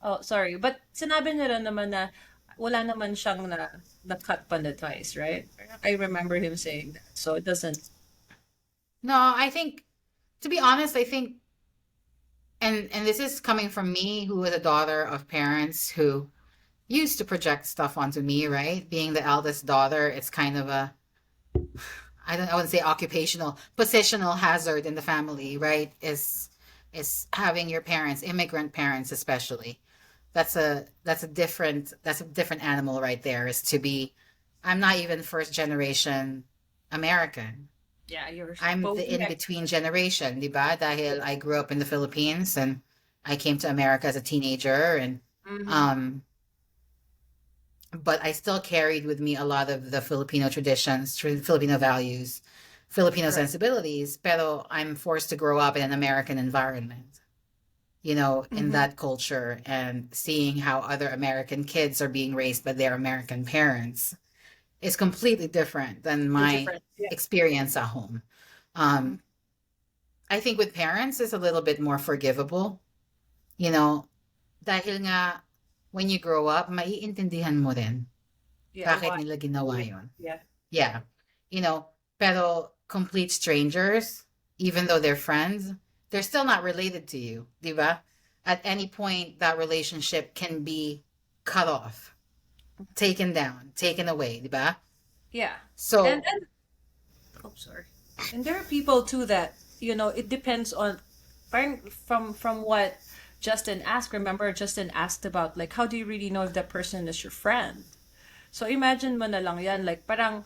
oh, sorry. But sinabi niya rin naman na wala naman siyang na-cut pa na ties, right? I remember him saying that. So it doesn't, No, I think, to be honest, I think, and this is coming from me, who was a daughter of parents who used to project stuff onto me, right? Being the eldest daughter, it's kind of a, I wouldn't say occupational, positional hazard in the family, right? Is having your parents, immigrant parents especially. That's a different animal right there. Is to be, I'm not even first generation American. yeah, you're I'm the both in between generation, di ba? Dahil I grew up in the Philippines and I came to America as a teenager, and mm-hmm. um but I still carried with me a lot of the Filipino traditions, Filipino values, Filipino Right. sensibilities, pero I'm forced to grow up in an American environment, in Mm-hmm. that culture, and seeing how other American kids are being raised by their American parents is completely different than The my different, yeah. experience at home. Mm-hmm. Um, I think with parents it's a little bit more forgivable, you know, dahil nga when you grow up, maiintindihan mo din Yeah, bakit why? nila ginawa yun. Yeah. Yeah. Pero complete strangers, even though they're friends, they're still not related to you, di ba? At any point, that relationship can be cut off, taken down, taken away, di ba? Yeah. And So, and oh, sorry. And there are people too that, it depends on parang from what Justin asked. Remember, Justin asked about like how do you really know if that person is your friend? So imagine mo na lang yan, like parang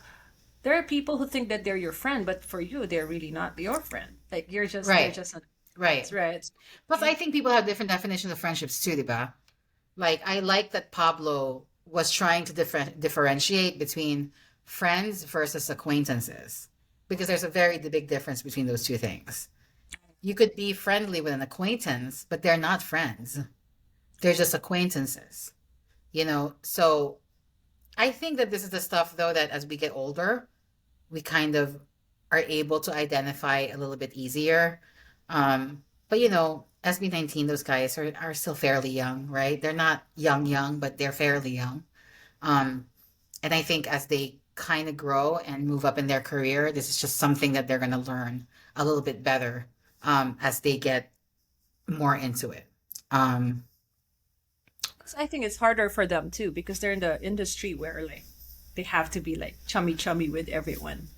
there are people who think that they're your friend, but for you, they're really not your friend. Like they're right, just right. that's right. Plus, I think people have different definitions of friendships too, di ba? Like, I like that Pablo was trying to differentiate between friends versus acquaintances, because there's a very big difference between those two things. You could be friendly with an acquaintance, but they're not friends. They're just acquaintances, you know? So I think that this is the stuff, though, that as we get older, we kind of are able to identify a little bit easier. But, SB19, those guys are still fairly young, right? They're not young, young, but they're fairly young. Um, and I think as they kind of grow and move up in their career, this is just something that they're going to learn a little bit better as they get more into it. Um, 'Cause I think it's harder for them too because they're in the industry where like they have to be like chummy chummy with everyone,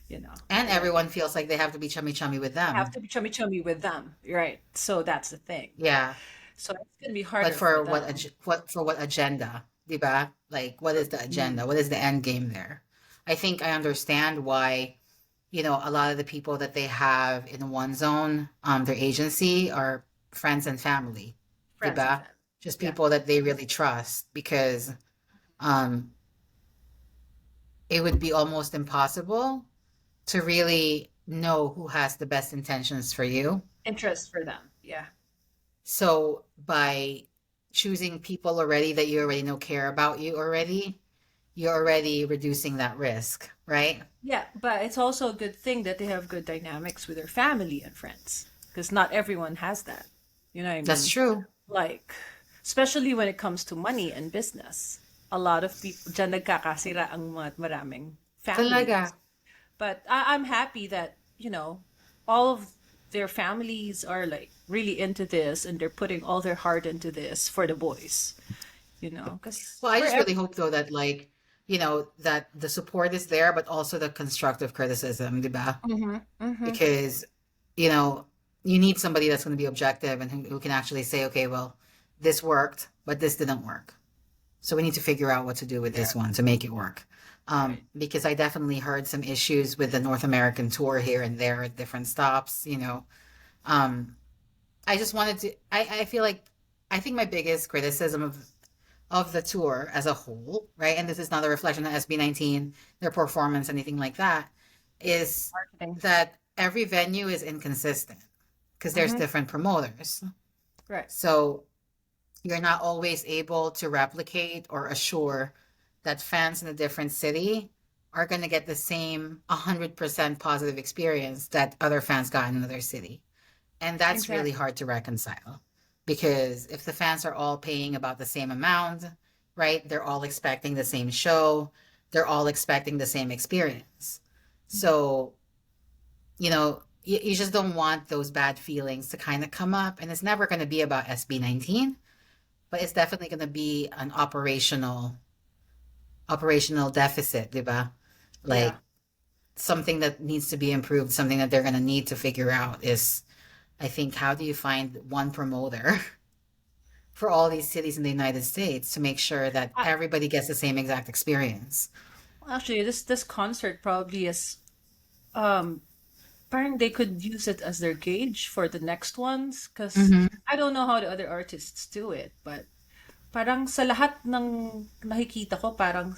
you know. and Like everyone feels like they have to be chummy chummy with they have them. to be chummy chummy with them, right? So that's the thing. Yeah. So it's gonna be But harder for for what them. for what agenda, 'di ba? Like what is the Mm, agenda? What is the end game there? I think I understand why, a lot of the people that they have in one zone, their agency are friends and family, 'di friends and ba? family. Just Yeah. people that they really trust because um it would be almost impossible to really know who has the best intentions for you. Interest for them. Yeah. So by choosing people already that you already know care about you already, you're already reducing that risk, right? Yeah, but it's also a good thing that they have good dynamics with their family and friends because not everyone has that. You know what I That's mean? true. Like, especially when it comes to money and business. A lot of people, dyan nagkakasira ang maraming Talaga. families. But I'm happy that, all of their families are like really into this and they're putting all their heart into this for the boys, because Well, I for just every, really hope though that like, that the support is there, but also the constructive criticism, diba? mm-hmm, mm-hmm, Because, you know, you need somebody that's going to be objective and who can actually say, okay, well, this worked, but this didn't work. So we need to figure out what to do with yeah, this one to make it work. right. Because I definitely heard some issues with the North American tour here and there at different stops, Um, I just wanted to, I feel like, I think my biggest criticism of the tour as a whole, right? And this is not a reflection of SB19, their performance, anything like that, is Marketing. that every venue is inconsistent because there's Mm-hmm, different promoters. right. So you're not always able to replicate or assure that fans in a different city are going to get the same 100% positive experience that other fans got in another city. And that's really Exactly. hard to reconcile because if the fans are all paying about the same amount, right? They're all expecting the same show, they're all expecting the same experience. So, you just don't want those bad feelings to kind of come up. And it's never going to be about SB19, but it's definitely going to be an operational deficit, diba? Yeah. Like something that needs to be improved, something that they're going to need to figure out is, I think, how do you find one promoter for all these cities in the United States to make sure that I, everybody gets the same exact experience? actually, this concert probably is um parang they could use it as their gauge for the next ones because Mm-hmm. I don't know how the other artists do it, but parang sa lahat ng nakikita ko, parang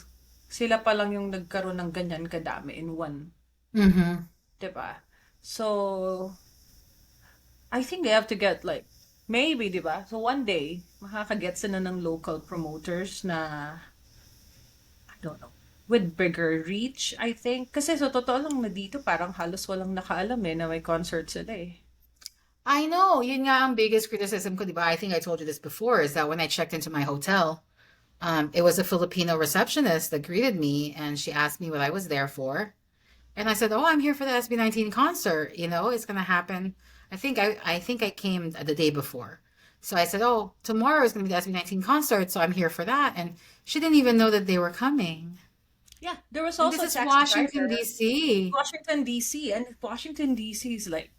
sila pa lang yung nagkaroon ng ganyan kadami in one, Mm-hmm. 'di ba? So, I think they have to get like, maybe, 'di ba? So one day, makakaget sila ng local promoters na, I don't know, with bigger reach, I think. Kasi sa totoo lang na dito, parang halos walang nakaalam na may concert sila eh. I know, yun nga ang biggest criticism ko, di ba? I think I told you this before, is that when I checked into my hotel, it was a Filipino receptionist that greeted me and she asked me what I was there for. And I said, "Oh, I'm here for the SB19 concert. It's gonna happen. I think I came the day before. So I said, "Oh, tomorrow is gonna be the SB19 concert, so I'm here for that." And she didn't even know that they were coming. Yeah, there was And this also a is taxi Washington, driver. D.C. Washington DC, and Washington DC is like,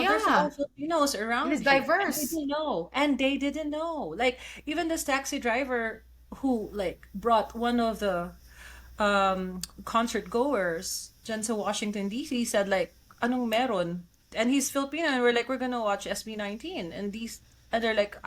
there's a lot Yeah, of Filipinos it is around here, and they diverse. didn't know, and they didn't know. Like even this taxi driver who like brought one of the concert goers dyan sa Washington DC said like, anong meron? And he's Filipino, and we're like, we're gonna watch SB19, and they're like,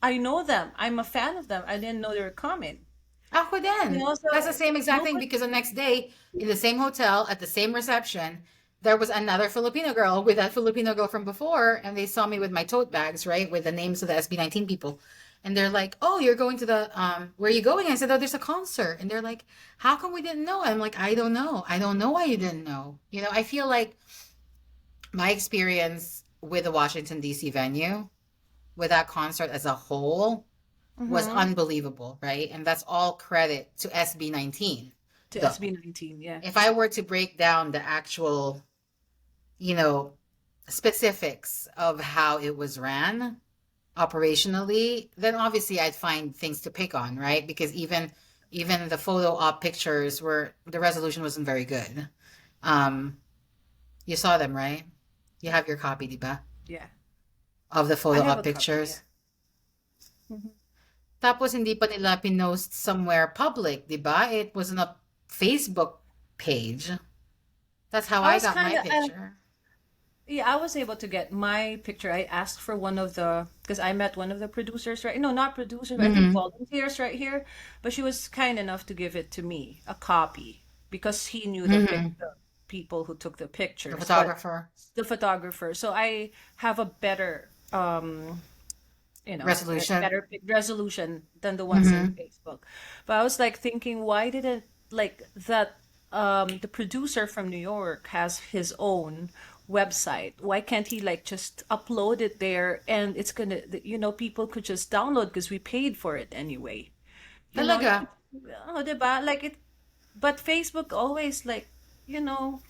I know them, I'm a fan of them, I didn't know they were coming. Ako You din. know, so That's the same exact thing nobody. because the next day in the same hotel at the same reception, there was another Filipino girl with that Filipino girl from before, and they saw me with my tote bags, right, with the names of the SB19 people. And they're like, "Oh, you're going to the where are you going?" I said, "Oh, there's a concert." And they're like, "How come we didn't know?" I'm like, "I don't know. I don't know why you didn't know." You know, I feel like my experience with the Washington D.C. venue, with that concert as a whole, was Mm-hmm. unbelievable, right? And that's all credit to SB19, To though. SB19, yeah. If I were to break down the actual, you know, specifics of how it was ran operationally, then obviously I'd find things to pick on, right? Because even the photo op pictures were the resolution wasn't very good. Um, you saw them, right? You have your copy, diba? Yeah. Of the I photo have op a copy, yeah. pictures. Mhm. Tapos hindi pa nila pinost somewhere public, 'di ba? It was on a Facebook page. That's how I I was got kind my of, picture. yeah, I was able to get my picture. I asked for one of the, because I met one of the producers, right? No, not producers, I think Mm-hmm. volunteers right here. But she was kind enough to give it to me, a copy, because he knew Mm-hmm. the people who took the The pictures, but photographer. the photographer. So I have a better, Resolution. better resolution than the ones in Mm-hmm. Facebook. But I was like thinking, why didn't like that the producer from New York has his own website. Why can't he like just upload it there and it's gonna, people could just download because we paid for it anyway. You could, Talaga. oh, diba? Like it, but Facebook always like, you know,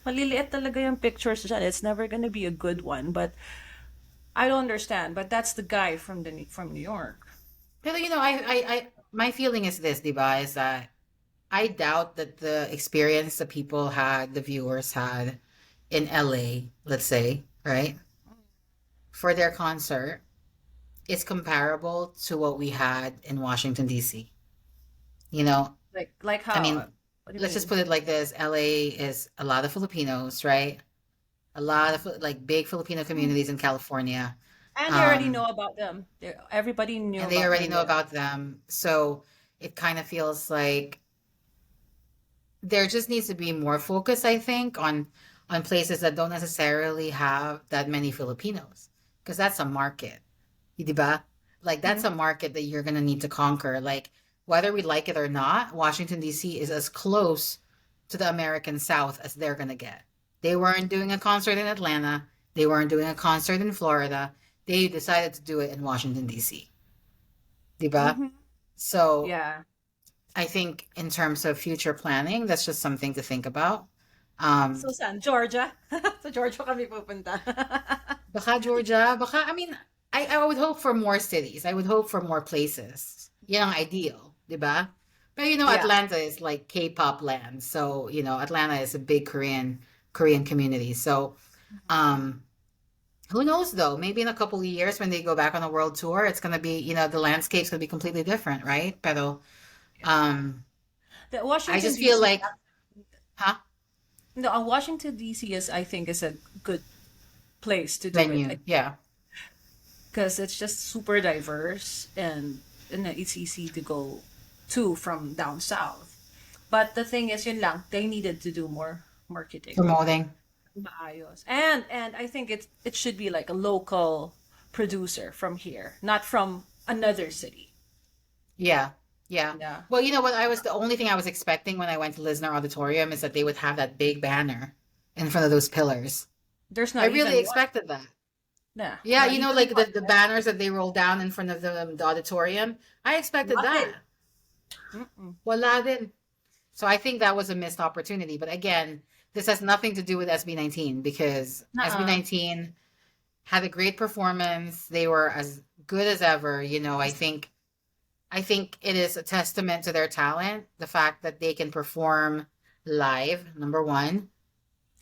maliliit talaga yung pictures dyan. It's never gonna be a good one, but I don't understand, but that's the guy from New York. Pero my feeling is this, 'di ba, is that I doubt that the experience the people had, the viewers had in LA, let's say, right, for their concert is comparable to what we had in Washington, D.C. You know, Like I how? mean, What do you let's just mean? put it like this. LA is a lot of Filipinos, right? A lot of like big Filipino Mm. communities in California. And they already Um, know about them. Everybody knew and they about already them know there. about them. So it kind of feels like there just needs to be more focus, I think, on places that don't necessarily have that many Filipinos. Because that's a market. Diba? Like that's Mhm. a market that you're gonna need to conquer. Like whether we like it or not, Washington D.C. is as close to the American South as they're gonna get. They weren't doing a concert in Atlanta. They weren't doing a concert in Florida. They decided to do it in Washington D.C. Diba? Mhm. So Yeah. I think in terms of future planning, that's just something to think about. So Um, saan? Georgia? Sa Georgia kami pupunta. Baka Georgia, baka, I mean, I would hope for more cities. I would hope for more places. Yan ang ideal, di ba? But Yeah. Atlanta is like K-pop land. So, Atlanta is a big Korean community. So, um, who knows though? Maybe in a couple of years when they go back on a world tour, it's gonna be, the landscape's gonna be completely different, right? Pero, Yeah. um, The I Washington just feel DC. like, huh? No, Washington DC is, I think, is a good place to do it. Venue, yeah. Because it's just super diverse and it's easy to go to from down south. But the thing is, yun lang, they needed to do more marketing. Promoting. Maayos. And I think it should be like a local producer from here, not from another city. Yeah. Yeah. Yeah. Well, you know what? The only thing I was expecting when I went to Lisner Auditorium is that they would have that big banner in front of those pillars. There's I not really even one. expected that. Nah, Yeah, not even like one. the banners that they roll down in front of the auditorium. I expected Nothing. that. Mm-mm. Wala din. So I think that was a missed opportunity. But again, this has nothing to do with SB19 because Nuh-uh. SB19 had a great performance. They were as good as ever. I think it is a testament to their talent, the fact that they can perform live, number one,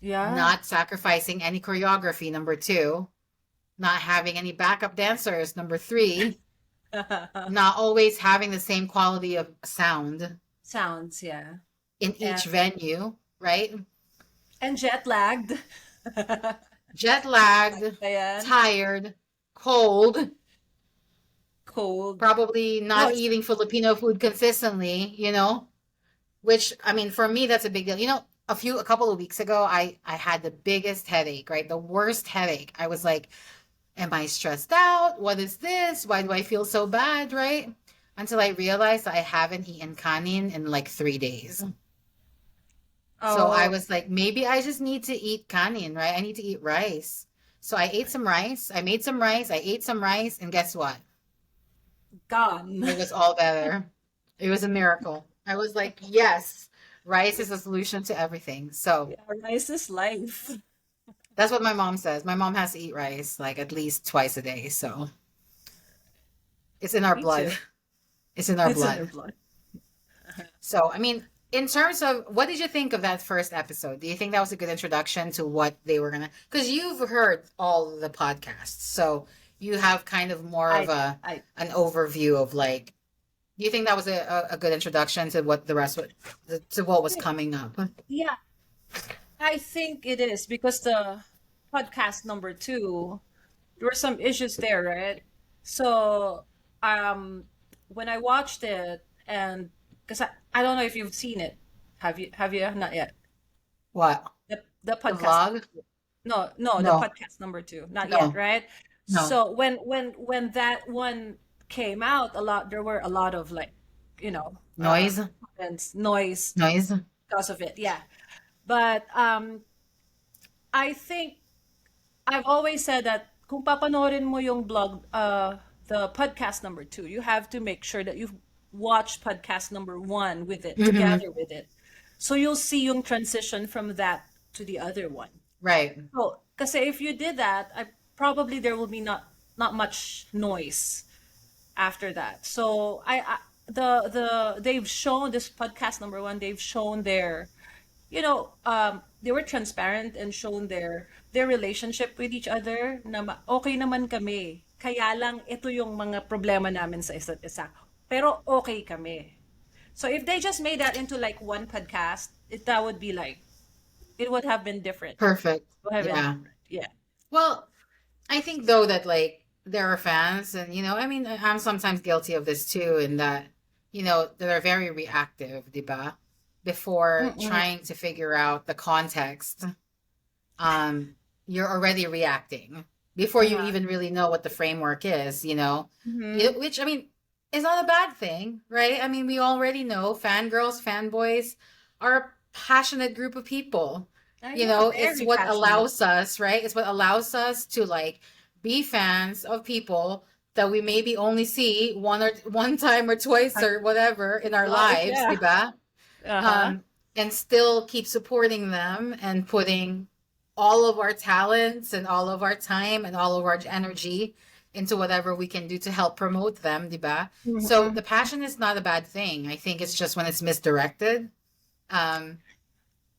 Yeah. not sacrificing any choreography, number two, not having any backup dancers, number three, not always having the same quality of sound Sounds, yeah. in And each venue, right? jet lagged. Jet lagged, Ayan. tired, cold, cold. Probably No, not it's eating Filipino food consistently, which I mean, for me, that's a big deal. A couple of weeks ago, I had the biggest headache, right? The worst headache. I was like, am I stressed out? What is this? Why do I feel so bad, right? Until I realized I haven't eaten kanin in like 3 days. So I oh was like, maybe I just need to eat kanin, right? I need to eat rice. So I ate some rice. I made some rice. I ate some rice. And guess what? gone. It was all better. It was a miracle. I was like, yes, rice is a solution to everything. So Yeah, rice is life. that's what my mom says. My mom has to eat rice like at least twice a day. So it's in our Me blood. too. It's in our It's in our blood. blood. So, I mean, in terms of what did you think of that first episode? Do you think that was a good introduction to what they were gonna? Because you've heard all the podcasts, so you have kind of more of I, a I, an overview of like. Do you think that was a good introduction to what the rest to what was coming up? yeah, I think it is because the podcast number two, there were some issues there, right? So, um, when I watched it, and because I don't know if you've seen it, have you? Have you? Not yet. What, The the podcast number vlog? two. No, no, the No, podcast number two, not yet, no, right? no So when that one came out, there were a lot of like, you know, uh, noise, comments, noise noise. because of it, yeah. But I think I've always said that kung papanoorin mo yung the podcast number two, you have to make sure that you've watched podcast number one with it, Hmm. together with it. So you'll see yung transition from that to the other one. Right. So, kasi if you did that, probably there will be not much noise after that. So they've shown this podcast number one, they've shown they were transparent and shown their relationship with each other na okay naman kami. Kaya lang ito yung mga problema namin sa isa't isa. Pero okay kami. So if they just made that into like one podcast, that would be like it would have been different. Perfect. Would have been Yeah. different. Yeah. Well, I think though that like there are fans, and I mean, I'm sometimes guilty of this too, in that that are very reactive, diba? Before Mm-mm. trying to figure out the context, you're already reacting before you Uh-huh. even really know what the framework is, Mm-hmm. which I mean is not a bad thing, right? I mean, we already know fangirls, fanboys are a passionate group of people. Yeah, It's very what passionate. allows us, right? It's what allows us to like be fans of people that we maybe only see one time or twice or whatever in our Life, lives, yeah. diba? Uh-huh. um, and still keep supporting them and putting all of our talents and all of our time and all of our energy into whatever we can do to help promote them, diba? So Mm-hmm. the passion is not a bad thing. I think it's just when it's misdirected, um,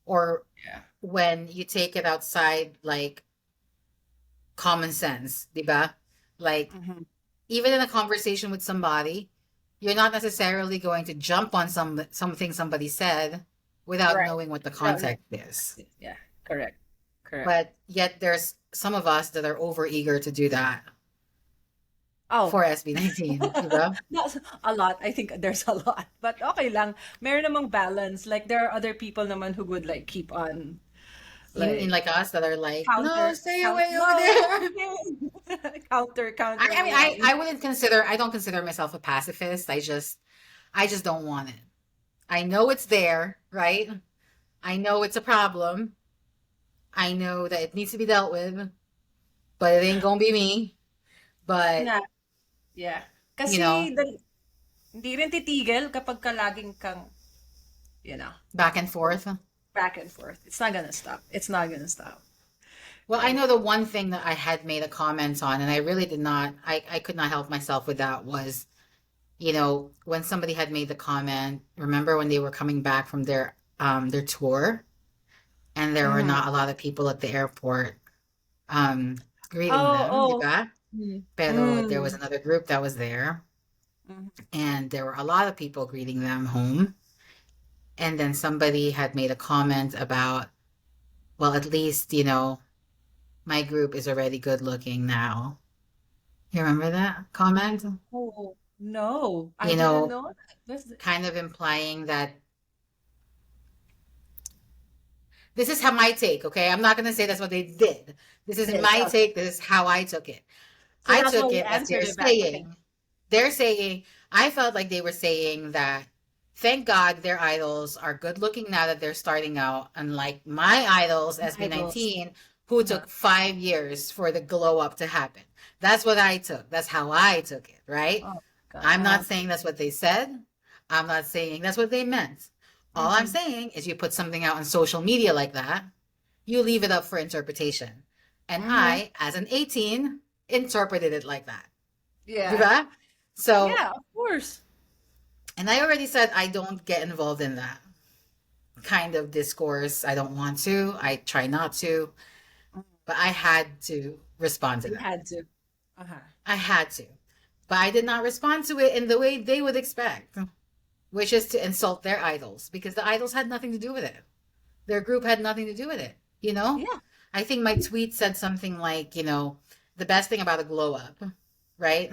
or Yeah. when you take it outside like common sense, diba? Like Mm-hmm. even in a conversation with somebody, you're not necessarily going to jump on something somebody said without Right. knowing what the Without context is. yeah, correct. Correct. But yet there's some of us that are over eager to do that Oh, for SB19, diba? that's a lot. I think there's a lot. But okay lang. Meron namang balance. Like there are other people naman who would like keep on You mean like like us that are like, no, stay away over no, there. I mean, I counter. wouldn't consider, I don't consider myself a pacifist. I just don't want it. I know it's there, right? I know it's a problem. I know that it needs to be dealt with, but it ain't gonna be me. But, Na, yeah. you know, Kasi hindi rin titigil kapag ka laging kang, you know, back and forth. back and forth. It's not gonna stop. It's not gonna stop. Well, I know the one thing that I had made a comment on, and I really did not, I could not help myself with that was, when somebody had made the comment, remember when they were coming back from their tour and there were Mm-hmm. not a lot of people at the airport um greeting Oh, them, di oh. ba? Mm. Pero there was Mm. another group that was there Mhm. and there were a lot of people greeting them home. And then somebody had made a comment about, well, at least, my group is already good looking now. You remember that comment? Oh, no, I You didn't know, know that. kind of implying that this is how my take, okay? I'm not going to say that's what they did. This is Did. my Okay. take. This is how I took it. So I that's why took you it as answered it back. Okay. they're saying, I felt like they were saying that thank God their idols are good looking now that they're starting out, unlike my idols, Idols. SB19, who Uh-huh. took 5 years for the glow up to happen. That's what I took. That's how I took it, right? Oh, God. I'm not saying that's what they said. I'm not saying that's what they meant. All I'm Mm-hmm. saying is you put something out on social media like that, you leave it up for interpretation. And Mm-hmm. I, as an 18, interpreted it like that. Yeah. Diba? So, Yeah, of course. and I already said I don't get involved in that kind of discourse. I don't want to. I try not to, Mm. but I had to respond to You that. had to. Uh-huh. I had to. But I did not respond to it in the way they would expect, which is to insult their idols because the idols had nothing to do with it. Their group had nothing to do with it, you know? Yeah. I think my tweet said something like, the best thing about a glow up, right?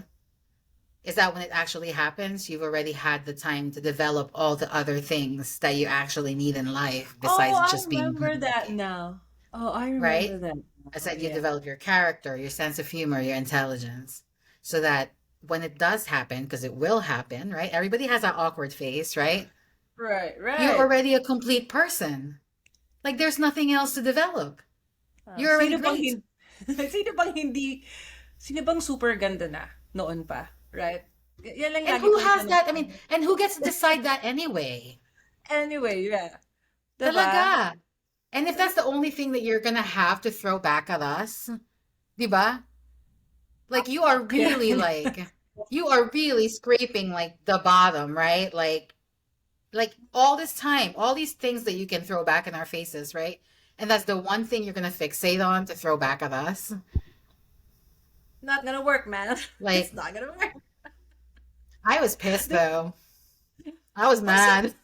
Is that when it actually happens, you've already had the time to develop all the other things that you actually need in life Oh, besides I just being good remember that looking, now. Oh, I remember right? that I now. said you Yeah. develop your character, your sense of humor, your intelligence, so that when it does happen, because it will happen, right? Everybody has that awkward face, right? Right, You're right. already a complete person. Like there's nothing else to develop. You're already Sino bang great. hindi sino bang hindi sino bang super ganda na noon pa, right? Yan lang And lagi who kong has tanong. that? I mean, and who gets to decide that anyway? Anyway, yeah. 'Di ba? Talaga. And if that's the only thing that you're gonna have to throw back at us, diba? Like Yeah. you are really scraping like the bottom, right? Like all this time, all these things that you can throw back in our faces, right? And that's the one thing you're gonna fixate on to throw back at us. Not gonna work, man. It's Like not gonna work. I was pissed The- though. I was Was it? mad.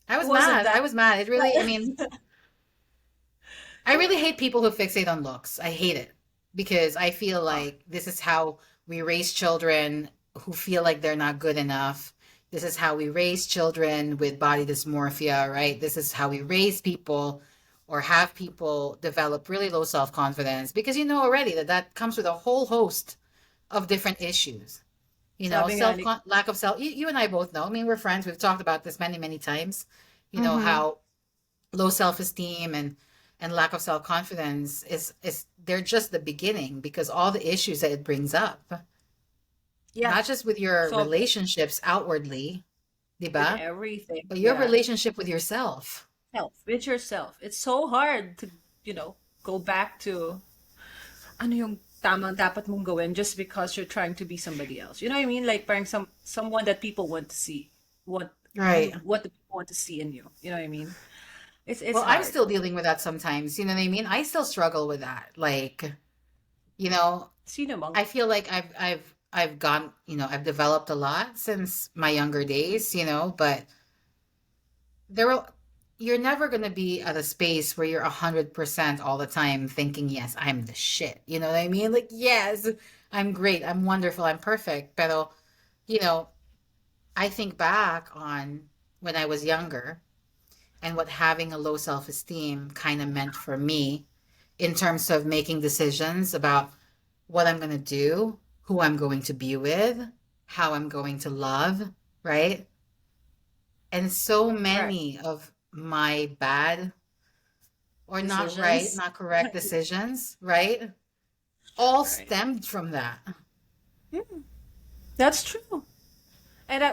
I was Was it mad. I that? was mad. It really, I mean, I really hate people who fixate on looks. I hate it because I feel Oh, like this is how we raise children who feel like they're not good enough. This is how we raise children with body dysmorphia, right? This is how we raise people or have people develop really low self confidence because you know already that that comes with a whole host of different issues. sabi nga ni Lack of self. You and I both know. I mean, we're friends. We've talked about this many, many times. Mhm. How low self-esteem and lack of self-confidence is they're just the beginning because all the issues that it brings up, Yeah. not just with your So relationships outwardly, with diba? everything. But your Yeah. relationship with yourself. With yourself. It's so hard to, go back to ano yung tamang dapat mong gawin just because you're trying to be somebody else. You know what I mean? Like parang someone that people want to see. What Right. what the people want to see in you. You know what I mean? It's Well, I'm hard. still dealing with that sometimes. You know what I mean? I still struggle with that. Like, you know, Sino bang? I feel like I've gone, I've developed a lot since my younger days, but there will you're never going to be at a space where you're 100% all the time thinking, yes, I'm the shit. You know what I mean? Like, yes, I'm great, I'm wonderful, I'm perfect. Pero, you know, I think back on when I was younger and what having a low self-esteem kind of meant for me in terms of making decisions about what I'm going to do, who I'm going to be with, how I'm going to love, right? And so Right. many of my bad or not right, Decisions. not correct decisions, right? All Right. stemmed from that. Yeah, that's true. And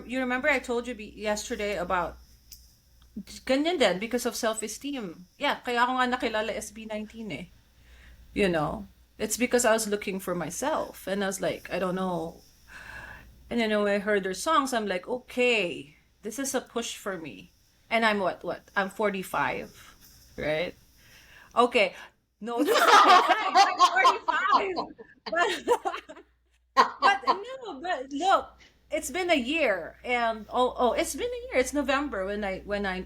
you remember I told you yesterday about ganyan din because of self-esteem. Yeah, kaya ako nga nakilala SB19 eh. You know, it's because I was looking for myself and I was like, I don't know. And then when I heard their songs, I'm like, okay, this is a push for me. And I'm what? I'm 45, right? Okay. No, not 45. I'm 45. But but look, it's been a year and it's been a year. It's November when I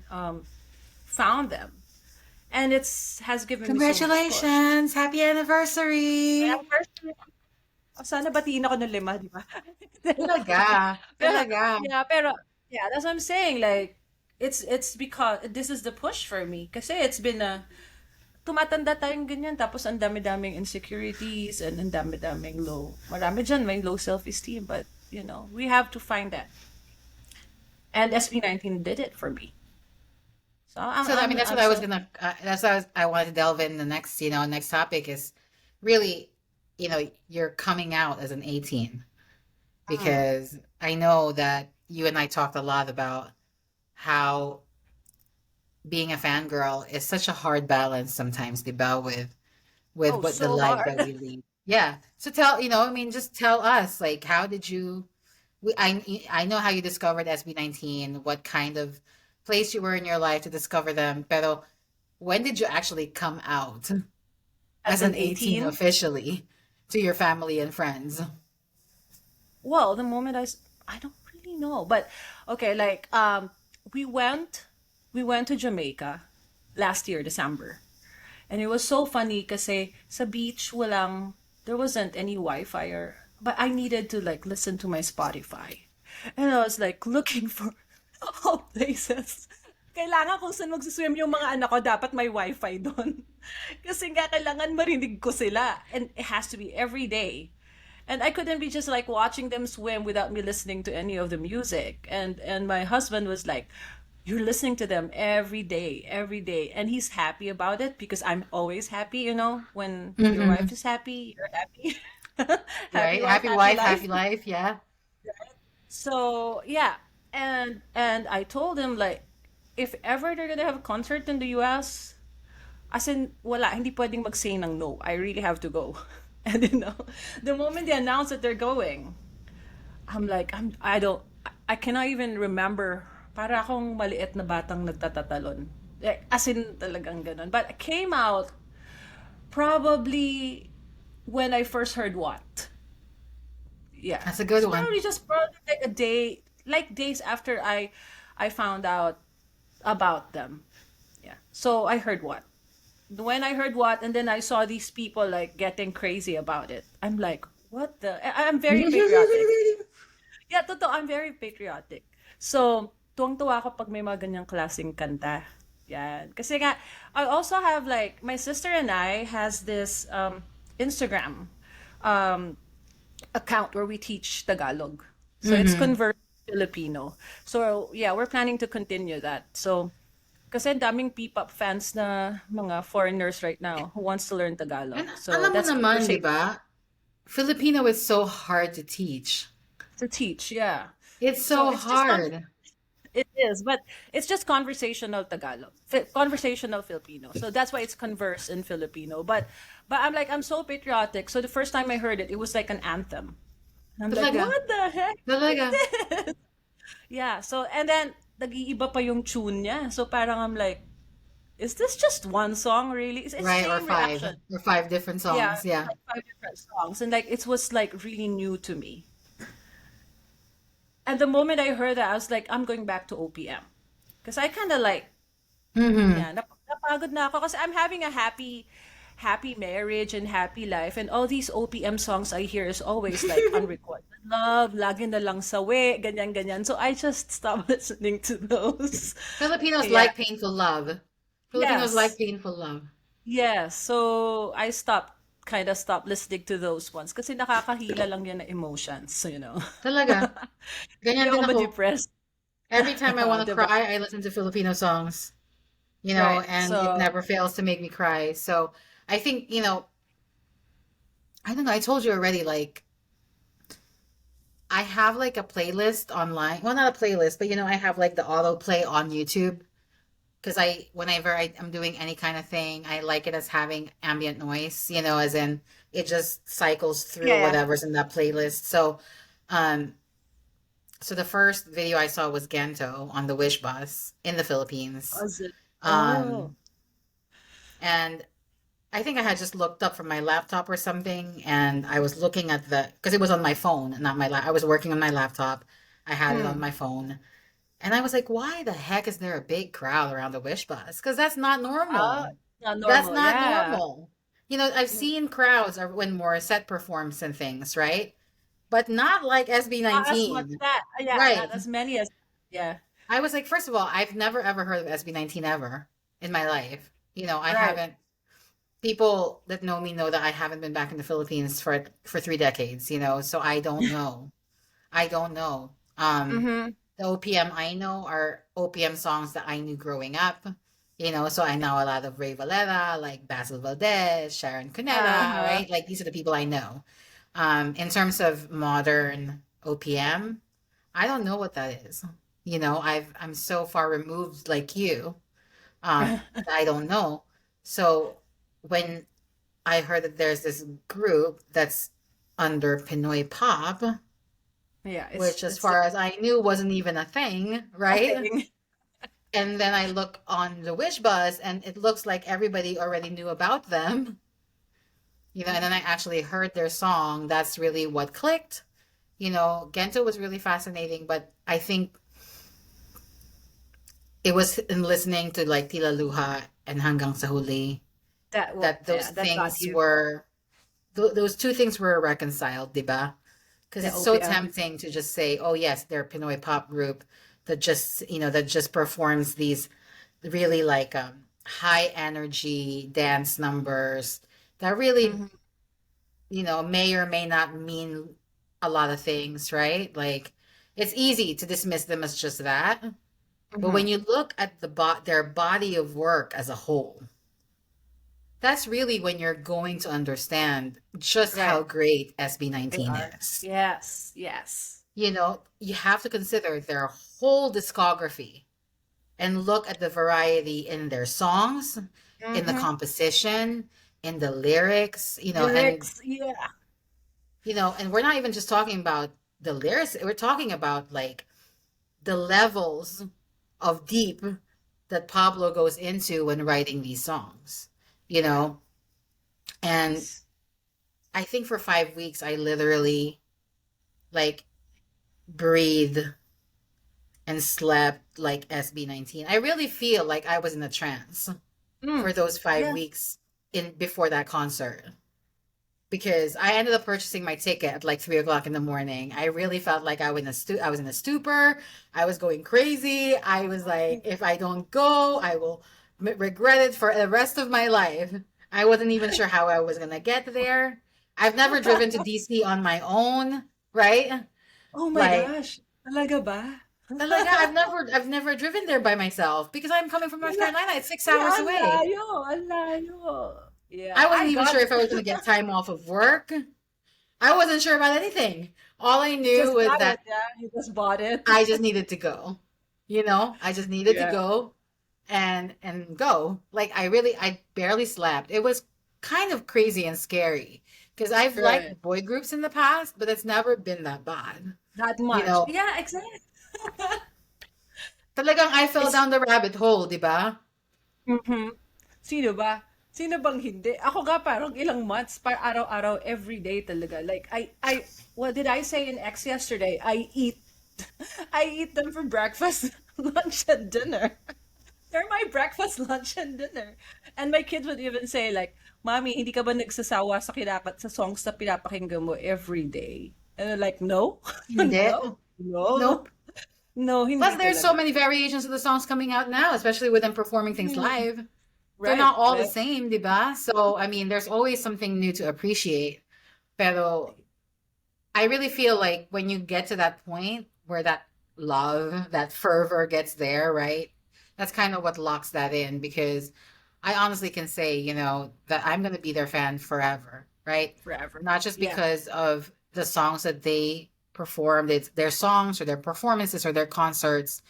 found them. and it's has given me so much push. Congratulations! Happy Kaya anniversary! first, sana batiin ako ng 5, di ba? Talaga. Pero, Talaga. yeah, that's what I'm saying. Like, it's because this is the push for me. Kasi it's been a, tumatanda tayong ganyan, tapos ang dami-daming insecurities and ang dami-daming low. Marami dyan, may low self-esteem, but, we have to find that. And SB19 did it for me. So, So I mean, that's I'm what I was so, gonna. That's what I wanted to delve in the next, next topic is really, you're coming out as an 18 mm, because I know that you and I talked a lot about how being a fangirl is such a hard balance sometimes, diba, with oh, what the so life hard. that we lead. Yeah. So tell, I mean, just tell us, like, how did you I know how you discovered SB19, what kind of place you were in your life to discover them. Pero when did you actually come out As as an an 18 18. officially to your family and friends? Well, the moment I don't really know, but okay, like we went we went to Jamaica last year, December. And it was so funny kasi sa beach there wasn't any Wi-Fi but I needed to like listen to my Spotify. And I was like looking for all places. Kailangan kung saan magsuswim yung mga anak ko, dapat may Wi-Fi doon. Kasi nga kailangan marinig ko sila. And it has to be every day. And I couldn't be just like watching them swim without me listening to any of the music. And my husband was like, "You're listening to them every day," and he's happy about it because I'm always happy. When your wife Mm-hmm. is happy, you're happy. Happy Right? wife, Happy happy wife, life. happy life. Yeah. So yeah, and I told him like, if ever they're gonna have a concert in the U.S., as in, wala, hindi pwedeng mag-say ng no. I really have to go. And the moment they announce that they're going, I'm like, I cannot even remember. Para akong maliit na batang nagtatatalon. Like, as in, talagang ganun. But I came out probably when I first heard what. Yeah. That's a good It's one. probably like a day, like days after I found out about them. Yeah. So I heard what. When I heard what, and then I saw these people like getting crazy about it. I'm like, what the? I'm very patriotic. Yeah, totoo, I'm very patriotic. So, tuwang-tuwa ako pag may mga ganyang klaseng kanta. Yan. Kasi nga, I also have like, my sister and I has this Instagram um, account where we teach Tagalog. So, it's Mm-hmm. convert Filipino. So, yeah, we're planning to continue that. So, kasi daming P-pop fans na mga foreigners right now who wants to learn And Tagalog. So, alam mo that's what we're naman, di saying, ba? Filipino is so hard to teach. to teach, yeah. It's So, so it's just hard. it is, but it's just conversational Tagalog, conversational Filipino. So that's why it's converse in Filipino. But I'm like, I'm so patriotic. So the first time I heard it, it was like an anthem. And I'm like, Talaga. what the heck is Talaga. this? Yeah. So and then nag-iiba pa yung tune niya. So parang I'm like, is this just one song really? It's Right, or same five. reaction. Or five different Yeah, songs. Yeah. like 5 different songs, and like it was like really new to me. And the moment I heard that, I was like, I'm going back to OPM. Because I kind of like, Mm-hmm. yeah, napagod na ako. Kasi I'm having a happy marriage and happy life. And all these OPM songs I hear is always like unrecorded love, lagi na lang sawi, ganyan, ganyan. So I just stopped listening to those. Filipinos Yeah. like painful love. Filipinos like Yes. painful love. Yes. So I kind of stopped listening to those ones. Kasi nakakahila lang yan na emotions. Talaga. Hindi Ganyan ako din ako. ma-depress. Every time I want to Diba? cry, I listen to Filipino songs, Right. and it So, never fails to make me cry. So I think, I don't know, I told you already, like, I have like a playlist online. Well, not a playlist, but I have like the autoplay on YouTube because whenever I'm doing any kind of thing, I like it as having ambient noise, as in it just cycles yeah, through yeah. whatever's in that playlist. Um, so the first video I saw was Ganto on the Wish Bus in the Philippines. Was it? Oh. Um, and I think I had just looked up from my laptop or something, and I was looking at because it was on my phone, not my I was working on my laptop. I had it on Mm. my phone, And I was like, why the heck is there a big crowd around the Wish Bus? Because that's not Ah, normal. not That's normal. not Yeah. normal. I've Mm. seen crowds when Morissette performs and things, right? But not like Not as much SB19. that. Yeah, not Right. as many as. Yeah. I was like, first of all, I've never ever heard of SB19 ever in my life. I Right. haven't, people that know me know that I haven't been back in the Philippines for 3 decades, so I don't know. I don't know. Mm-hmm. The OPM I know are OPM songs that I knew growing up. So I know a lot of Ray Valera, like Basil Valdez, Sharon Cuneta, Uh-huh. right? Like these are the people I know. In terms of modern OPM, I don't know what that is. I'm so far removed like you. I don't know. So when I heard that there's this group that's under Pinoy pop, Yeah, which as it's the far as I knew wasn't even a thing, a right? thing. And then I look on the Wish Bus and it looks like everybody already knew about them, and then I actually heard their song. That's really what clicked. Gento was really fascinating, but I think it was in listening to like Tila Luha and Hanggang sa Huli that those Yeah, that got things you. were those two things were reconciled, diba? Because The it's so OPM. tempting to just say, "Oh yes, they're a Pinoy pop group that just performs these really like high energy dance numbers that really Mm-hmm. may or may not mean a lot of things, right? Like it's easy to dismiss them as just that, but Mm-hmm. when you look at their body of work as a whole, that's really when you're going to understand just how Right. great They SB19 are. is. Yes. Yes. You have to consider their whole discography and look at the variety in their songs, in the Mm-hmm. composition, in the lyrics, Lyrics. Yeah. and we're not even just talking about the lyrics, we're talking about like the levels of deep that Pablo goes into when writing these songs, you Yeah. know? And Yes. I think for 5 weeks, I literally like breathed and slept like SB19. I really feel like I was in a trance Mm. for those five Yeah. weeks in before that concert because I ended up purchasing my ticket at like 3 o'clock in the morning. I really felt like I was in a stupor. I was going crazy. I was like, if I don't go, I will regret it for the rest of my life. I wasn't even sure how I was gonna get there. I've never driven to DC on my own, right? Oh my Like, gosh. Talaga ba? I've never driven there by myself because I'm coming from North Wala. Carolina. It's six Yeah, hours ang away. layo. Ang layo. Yeah, I wasn't I even got sure if I was gonna get time off of work. I wasn't sure about anything. All I you knew just was got that it, yeah. You just bought it. I just needed to go. I just needed to Yeah. go and go. Like I barely slept. It was kind of crazy and scary because I've Right. liked boy groups in the past, but it's never been that bad. That You much. know, Yeah, exactly. talagang I fell It's down the rabbit hole, di ba? mhm. Sino ba? Sino bang hindi? Ako nga parang ilang months, araw-araw, every day talaga. Like, what did I say in X yesterday? I eat them for breakfast, lunch, and dinner. They're my breakfast, lunch, and dinner. And my kids would even say like, Mommy, hindi ka ba nagsasawa sa songs na pinapakinggan mo every day? And I'm like, no, Hindi. no, no, Nope. no, Plus, hindi there's so talaga. many variations of the songs coming out now, especially with them performing things Mm, live. They're right, not all the right. same, diba? So, I mean, there's always something new to appreciate. Pero I really feel like when you get to that point where that love, that fervor gets there, right? That's kind of what locks that in because I honestly can say, that I'm going to be their fan forever, right? Forever. Not just Yeah. because of the songs that they performed, it's their songs or their performances or their concerts,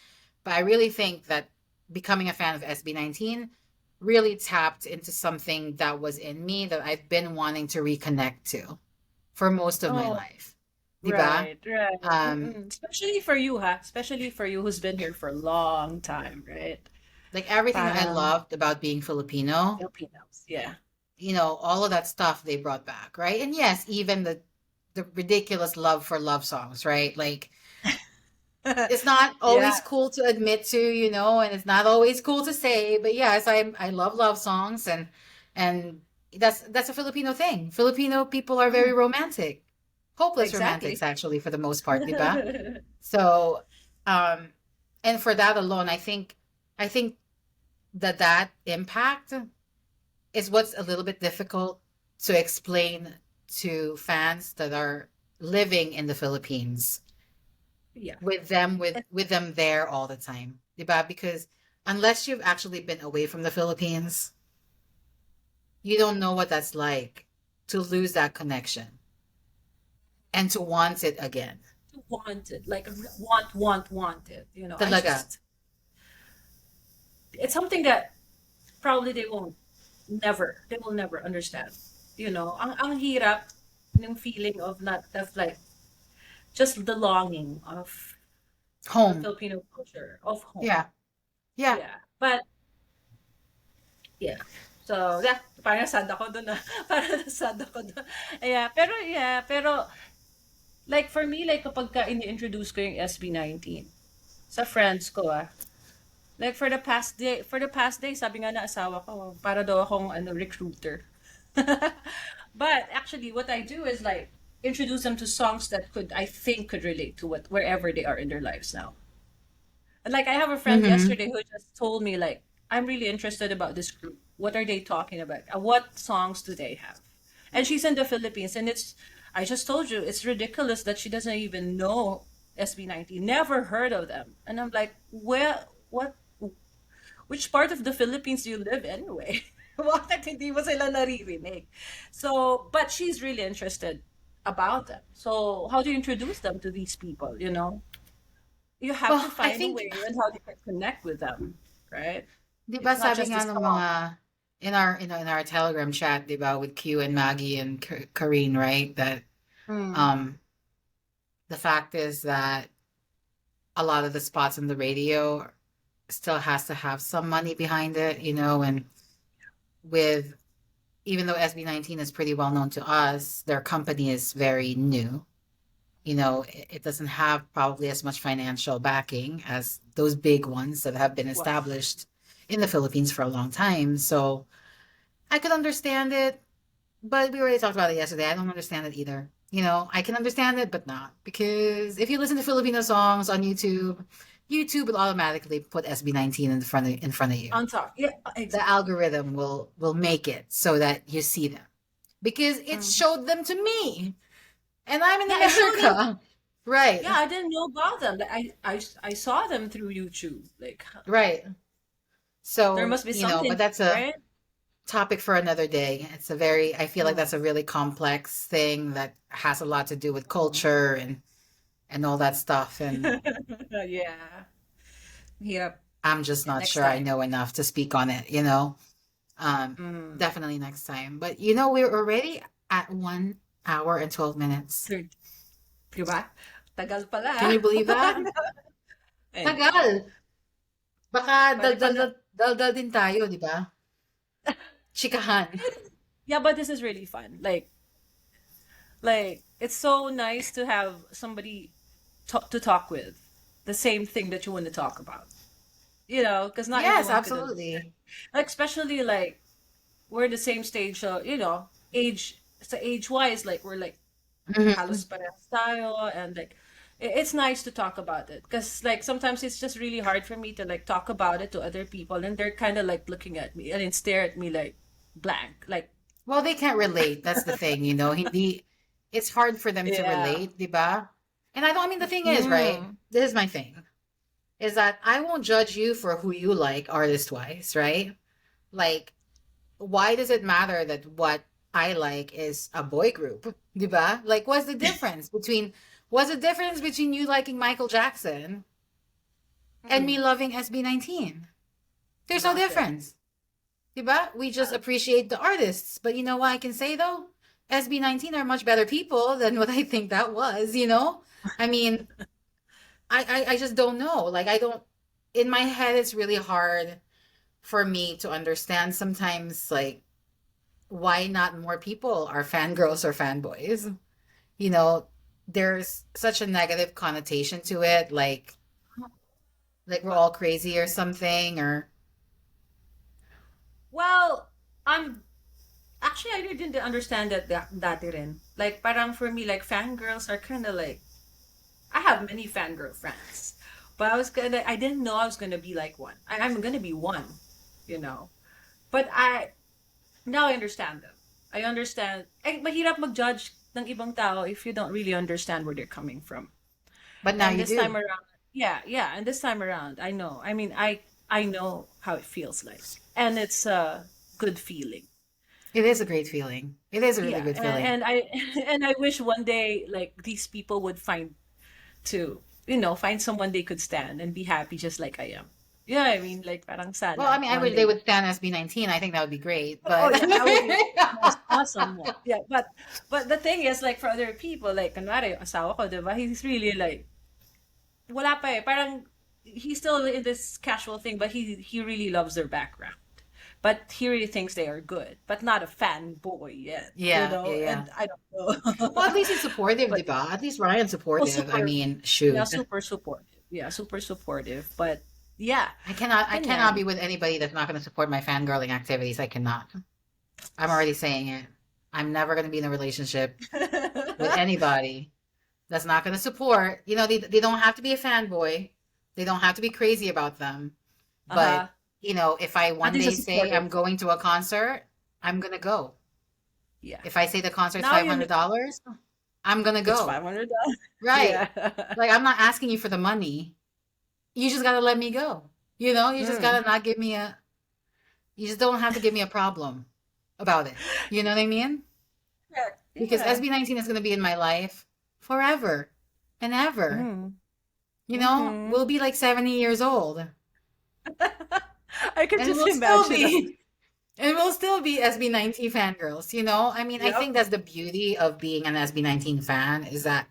but I really think that becoming a fan of SB19 really tapped into something that was in me that I've been wanting to reconnect to for most of my Oh, life. Diba? right, right. Um, Mm-mm. Especially for you, ha? Especially for you who's been here for a long time, right? like everything I Parang loved about being Filipino, Filipinos. Yeah. all of that stuff they brought back, right? And yes, even the ridiculous love for love songs, right? Like It's not Yeah. always cool to admit to, and it's not always cool to say, but yes, I love songs, and that's a Filipino thing. Filipino people are very Mm, romantic. Hopeless romantics exactly. actually for the most part, 'di ba? So, um and for that alone, I think that impact is what's a little bit difficult to explain to fans that are living in the Philippines Yeah. with them there all the time, diba? Because unless you've actually been away from the Philippines, you don't know what that's like to lose that connection and to want it again. Want it, like want it. I Talaga. just, it's something that probably they will never understand. Ang hirap ng feeling of not, of like, just the longing of the Home. Filipino culture of home. Yeah. Yeah. Yeah. But yeah. So, yeah, parang sad ako dun na. Parang sad ako dun. Yeah, pero like for me, like kapag ka ini-introduce ko yung SB19 sa friends ko, like for the past day, sabi nga na asawa ko, para daw akong recruiter. But actually what I do is like introduce them to songs that I think could relate to what wherever they are in their lives now. And like I have a friend Mm-hmm. yesterday who just told me like, I'm really interested about this group. What are they talking about? What songs do they have? And she's in the Philippines, and I just told you, it's ridiculous that she doesn't even know SB19, never heard of them. And I'm like, which part of the Philippines do you live anyway? Bakit hindi mo sila naririnig? So, but she's really interested about them. So, how do you introduce them to these people, You have to Well, I find a think, way on how they can connect with them, right? 'di ba It's not sabi just the nga ng song. mga in our Telegram chat, 'di ba, with Q and Maggie and Kareen, right? That Mm. um the fact is that a lot of the spots on the radio still has to have some money behind it, and with even though SB19 is pretty well known to us, their company is very new. It doesn't have probably as much financial backing as those big ones that have been Wow. established in the Philippines for a long time. So I could understand it, but we already talked about it yesterday. I don't understand it either. I can understand it, but not because if you listen to Filipino songs on YouTube, YouTube will automatically put SB19 in front of you. On top. Yeah, The exactly. algorithm will make it so that you see them because it Mm. showed them to me, and I'm in Yeah, I showed them. America. Right, Yeah, I didn't know about them. Like, I saw them through YouTube. Like, right. there So, must be but something, that's a right? topic for another day. I feel like Mm. that's a really complex thing that has a lot to do with culture and all that stuff. And Yeah. Hirap. I'm just not Next sure I time. know enough to speak on it. Um, Mm. Definitely next time. But we're already at 1 hour and 12 minutes. Third. Diba? Tagal pala, Can ah. you believe that? Anyway, Tagal. Baka pwede pa na. daldal din tayo, di ba? Chikahan. Yeah, but this is really fun. Like it's so nice to have somebody to talk with, the same thing that you want to talk about. Because not Yes, everyone could understand. absolutely. Like, especially like we're the same stage, age. So age wise, like we're like Mhm. halos parehas tayo, and like it's nice to talk about it because like sometimes it's just really hard for me to like talk about it to other people, and they're kind of like looking at me and then stare at me like blank, like Well, they can't relate. That's the thing. It's hard for them to yeah. relate, di ba? And the thing is, right? Mm. This is my thing, is that I won't judge you for who you like artist-wise, right? Like, why does it matter that what I like is a boy group, di ba? Like, what's the difference between you liking Michael Jackson and me Mm. loving SB19? There's no Nothing. difference. Diba? We just appreciate the artists. But you know what I can say though? SB19 are much better people than what I think that was. I mean, I just don't know. Like I don't in my head it's really hard for me to understand sometimes like why not more people are fangirls or fanboys. You know, there's such a negative connotation to it, like we're all crazy or something, or Well, I'm actually I didn't understand that rin. Like parang for me, like fangirls are kind of like I have many fangirl friends, but I didn't know I was gonna be like one. I'm gonna be one, you know. But now I understand them. I understand. Mahirap mag-judge ng ibang tao if you don't really understand where they're coming from. but now And you this time do. around, yeah, yeah. And this time around, I know. I mean, I know how it feels like, and it's a good feeling. It is a great feeling. It is a really Yeah, good feeling. and I and I wish one day like these people would to find someone they could stand and be happy just like I am. Yeah, I mean, like parang Well, I sana mean, I one wish they day. would stand SB19. I think that would be great, Oh but yeah, that would be the most awesome one. Yeah, but the thing is, like for other people, like kunwari yung asawa ko, diba? He's really like wala pa eh. Parang he's still in this casual thing, but he really loves their background. But he really thinks they are good, but not a fanboy yet, yeah, yeah, yeah. And I don't Well, at know. least he's supportive, But diba? At least Ryan's oh, supportive. I super, mean, yeah, shoot. super supportive. Yeah, super supportive. But yeah, I cannot ganyan. be with anybody that's not going to support my fangirling activities. I cannot. I'm already saying it. I'm never going to be in a relationship with anybody that's not going to support. They don't have to be a fanboy. They don't have to be crazy about them. But, Uh-huh. if I At one least a day say I'm supportive. going to a concert, I'm going to go. Yeah. If I say the concert's Now you $500, I'm going to it's go. $500. Right. Yeah. Like, I'm not asking you for the money. You just got to let me go. You just got Mm. to not give me you just don't have to give me a problem about it. You know what I mean? Yeah. Because Yeah. SB19 is going to be in my life forever and ever. Mm. We'll Mm-hmm. be like 70 years old I could and just we'll still imagine. be and we'll still be SB19 fangirls. I mean, I Yep. think that's the beauty of being an SB19 fan is that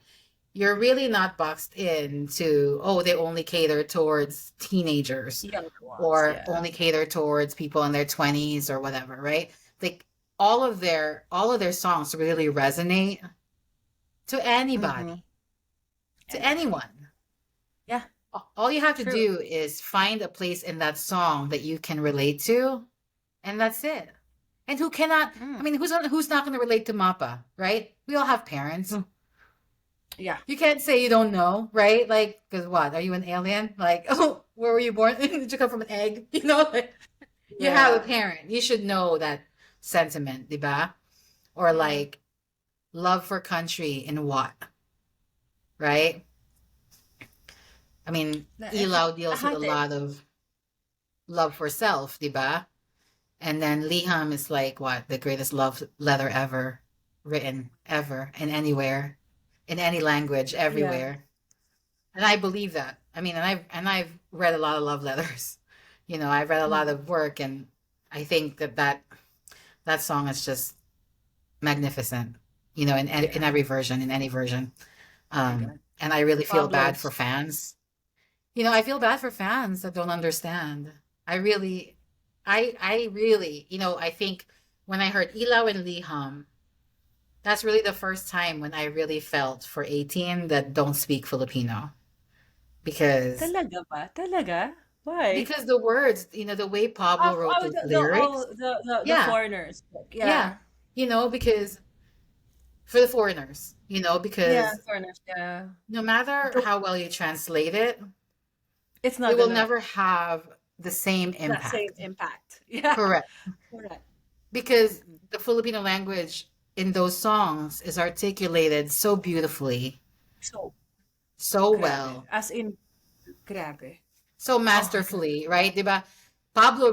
you're really not boxed into, oh, they only cater towards teenagers Young ones. or Yeah. only cater towards people in their 20s or whatever, right? Like all of their songs really resonate to Mm-hmm. anybody, to Anyone. anyone. Yeah. All you have to True. do is find a place in that song that you can relate to, and that's it. And who cannot? I Mm. mean, who's not going to relate to Mappa, right? We all have parents. Yeah. You can't say you don't know, right? Like, because what? Are you an alien? Like, oh, where were you born? Did you come from an egg? Like, you have a Yeah. parent. You should know that sentiment, diba? Or Mm. like, love for country in what, right? I mean, Ilaw deals with a Lahat eh. lot of love for self, diba? And then Liham is like what? The greatest love letter ever written, ever, and anywhere, in any language, Yeah. everywhere. And I believe that. I mean, and I've read a lot of love letters. I've read a lot Mm. of work, and I think that song is just magnificent. In Yeah. every version, in any version. Oh my God. And I really feel bad for Pablo's. fans. I feel bad for fans that don't understand. I really, I really, I think when I heard Ilaw and Liham, that's really the first time when I really felt for 18 that don't speak Filipino because Talaga ba? Talaga? Why? because the words, the way Pablo wrote those lyrics, The yeah, foreigners. Like, yeah, yeah. because for the foreigners, Yeah, because foreigners. Yeah. no matter The, how well you translate it, it's it not will gonna never have the same that same impact. impact. Yeah. Correct. Correct. Because Mm. the Filipino language in those songs is articulated so beautifully, So, so grabe. well, As in, grabe. so Oh my God. masterfully, right? Diba? Pablo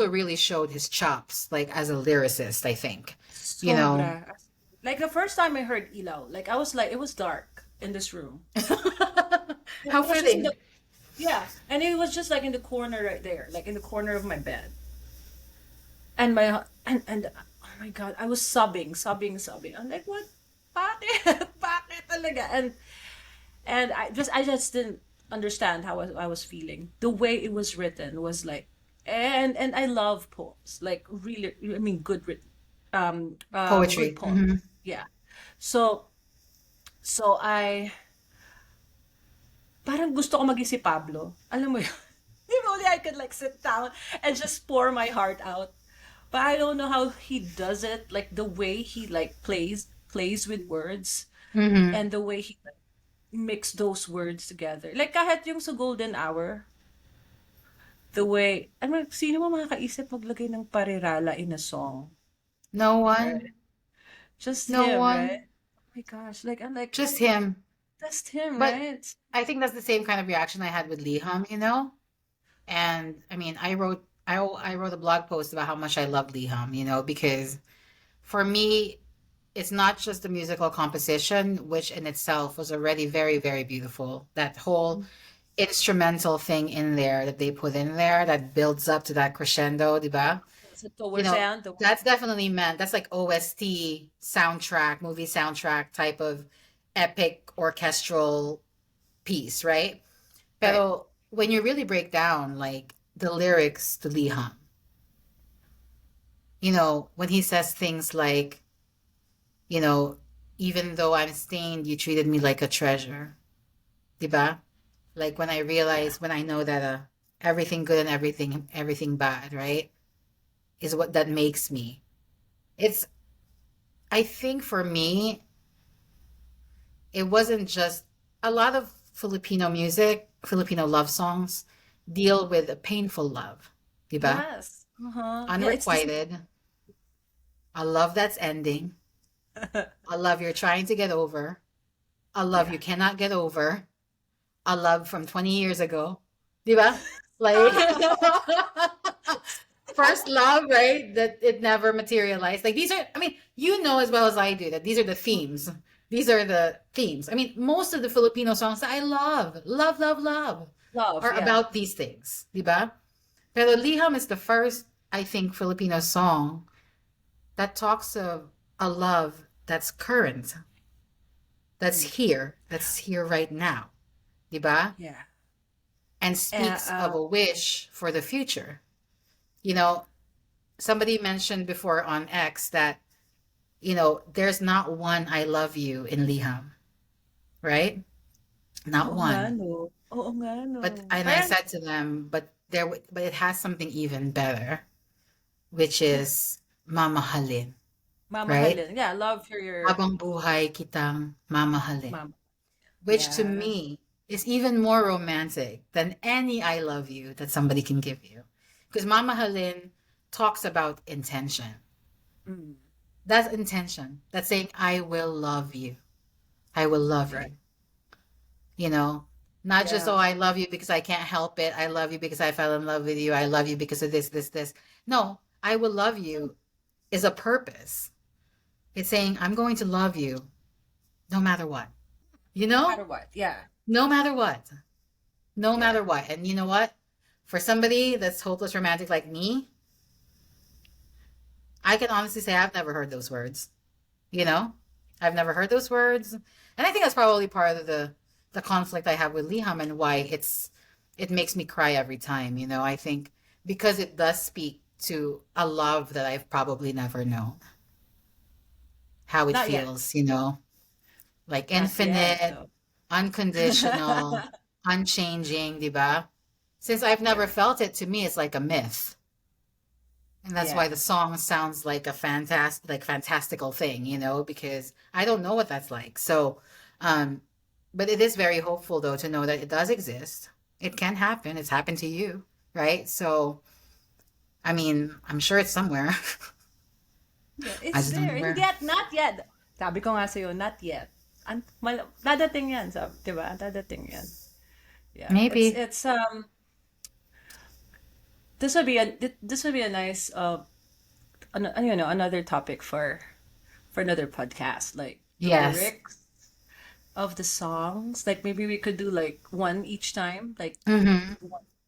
really showed his chops, like as a lyricist, I think. You know, Sobra. Like the first time I heard Ilaw, like I was like, it was dark in this room. how It was just in the, fitting. yeah. And it was just like in the corner right there, like in the corner of my bed. And my and oh my God, I was sobbing, sobbing, sobbing. I'm like, what? Bakit? Bakit talaga? And I just didn't understand how I was feeling. The way it was written was like, and I love poems, like really, I mean, good written, good Poetry. poems. Yeah. So So parang gusto ko maging si Pablo. Alam mo yun? If only I could like sit down and just pour my heart out. But I don't know how he does it. Like the way he like plays with words Mm-hmm. and the way he like, mix those words together. Like kahit yung sa Golden Hour, the way, ano, sino mo makakaisip maglagay ng parirala in a song? No one. Right? Just No him, right? one. Oh my gosh. Like I'm like, Just him. that's him, But right? I think that's the same kind of reaction I had with Liham, you know? And I mean, I wrote a blog post about how much I love Liham, you know, because for me, it's not just the musical composition, which in itself was already very, very beautiful. That whole instrumental thing in there that they put in there that builds up to that crescendo, diba? So You towards the know, end, that's definitely meant, that's like OST soundtrack, movie soundtrack type of epic orchestral piece, right? right. Pero when you really break down like the lyrics to Liham, you know, when he says things like, you know, even though I'm stained, you treated me like a treasure. Diba? Like when I Yeah. realize, when I know that everything good and everything bad, right, is what that makes me. It's, I think for me, it wasn't just a lot of Filipino music, Filipino love songs deal with a painful love, diba? Yes. Uh-huh. Yeah, it's this. Unrequited, a love that's ending, a love you're trying to get over, a love Yeah. you cannot get over, a love from 20 years ago. Diba? Like first love, right? That it never materialized. Like these are, I mean, you know as well as I do that these are the themes. These are the themes. I mean, most of the Filipino songs that I love, Love, are yeah. about these things. Diba? Pero Liham is the first, I think, Filipino song that talks of a love that's current, Mm. that's here right now. Diba? Yeah. And speaks of a wish for the future. You know, somebody mentioned before on X that, you know, there's not one I love you in Liham, right? Not Oo nga one. 'no. Oo nga 'no. But and I Parang said to them, but it has something even better, which is mamahalin, right? mamahalin. Yeah, love for your Habang buhay kitang mamahalin, mom. which to Yeah. me is even more romantic than any I love you that somebody can give you. Because mamahalin talks about intention. Mm. That's intention. That's saying, I will love you. I will love Right. you. You know, not just, oh, Yeah. I love you because I can't help it. I love you because I fell in love with you. I love you because of this. No, I will love you is a purpose. It's saying, I'm going to love you no matter what. You No know, matter what. Yeah. no matter what. No Yeah. matter what. And you know what? For somebody that's hopeless romantic like me, I can honestly say I've never heard those words. You know, I've never heard those words, and I think that's probably part of the conflict I have with Liham and why it makes me cry every time. You know, I think because it does speak to a love that I've probably never known how it Not yet. feels. You know, like Not yet. infinite, So. unconditional, unchanging, diba? Since I've never Yeah. felt it, to me, it's like a myth. And that's why Yeah. the song sounds like a fantastical thing, you know, because I don't know what that's like. So, um, but it is very hopeful though to know that it does exist. It can happen. It's happened to you, right? So, I mean, I'm sure it's somewhere. Yeah, I it's just don't there. know And where. yet, not yet. Sabi ko nga sa'yo, not yet. Dadating yan, di ba? Dadating yan. Yeah, Maybe. this would be a nice you know, another topic for another podcast, like the Yes. lyrics of the songs. Like maybe we could do like one each time, like Hmm.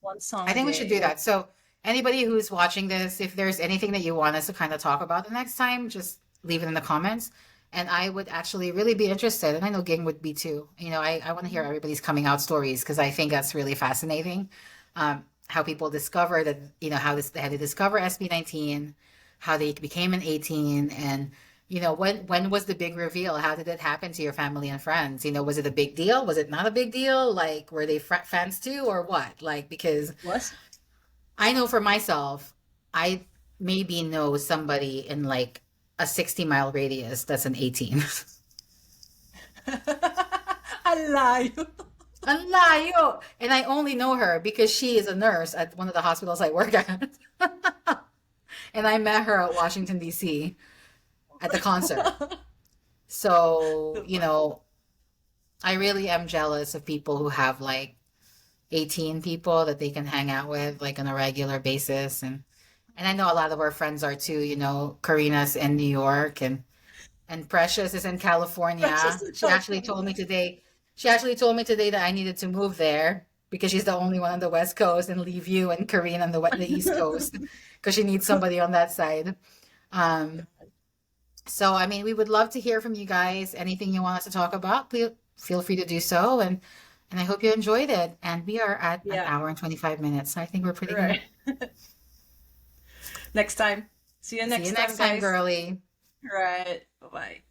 one song I a think we should day. do Or that. So, anybody who's watching this, if there's anything that you want us to kind of talk about the next time, just leave it in the comments. And I would actually really be interested, and I know Ging would be too. You know, I want to hear everybody's coming out stories because I think that's really fascinating. How people discover that, you know, how they discover SB19, how they became an 18, and when was the big reveal? How did it happen to your family and friends? Was it a big deal? Was it not a big deal? Like, were they fans too, or what? Like, because Was? I know for myself, I maybe know somebody in like a 60-mile radius that's an 18. Ang layo. Ang layo! And I only know her because she is a nurse at one of the hospitals I work at. And I met her at Washington, D.C. at the concert. So, I really am jealous of people who have like 18 people that they can hang out with like on a regular basis. And I know a lot of our friends are too, Karina's in New York and Precious is in Precious California. in She actually told California. me today, she actually told me today that I needed to move there because she's the only one on the West Coast and leave you and Karina on the East Coast because she needs somebody on that side. Um, so, I mean, we would love to hear from you guys. Anything you want us to talk about, please feel free to do so. And I hope you enjoyed it. And we are at an Yeah, hour and 25 minutes. So I think we're pretty good. right. Next time. See you See you next time, next time, guys. girly. Right. Bye-bye.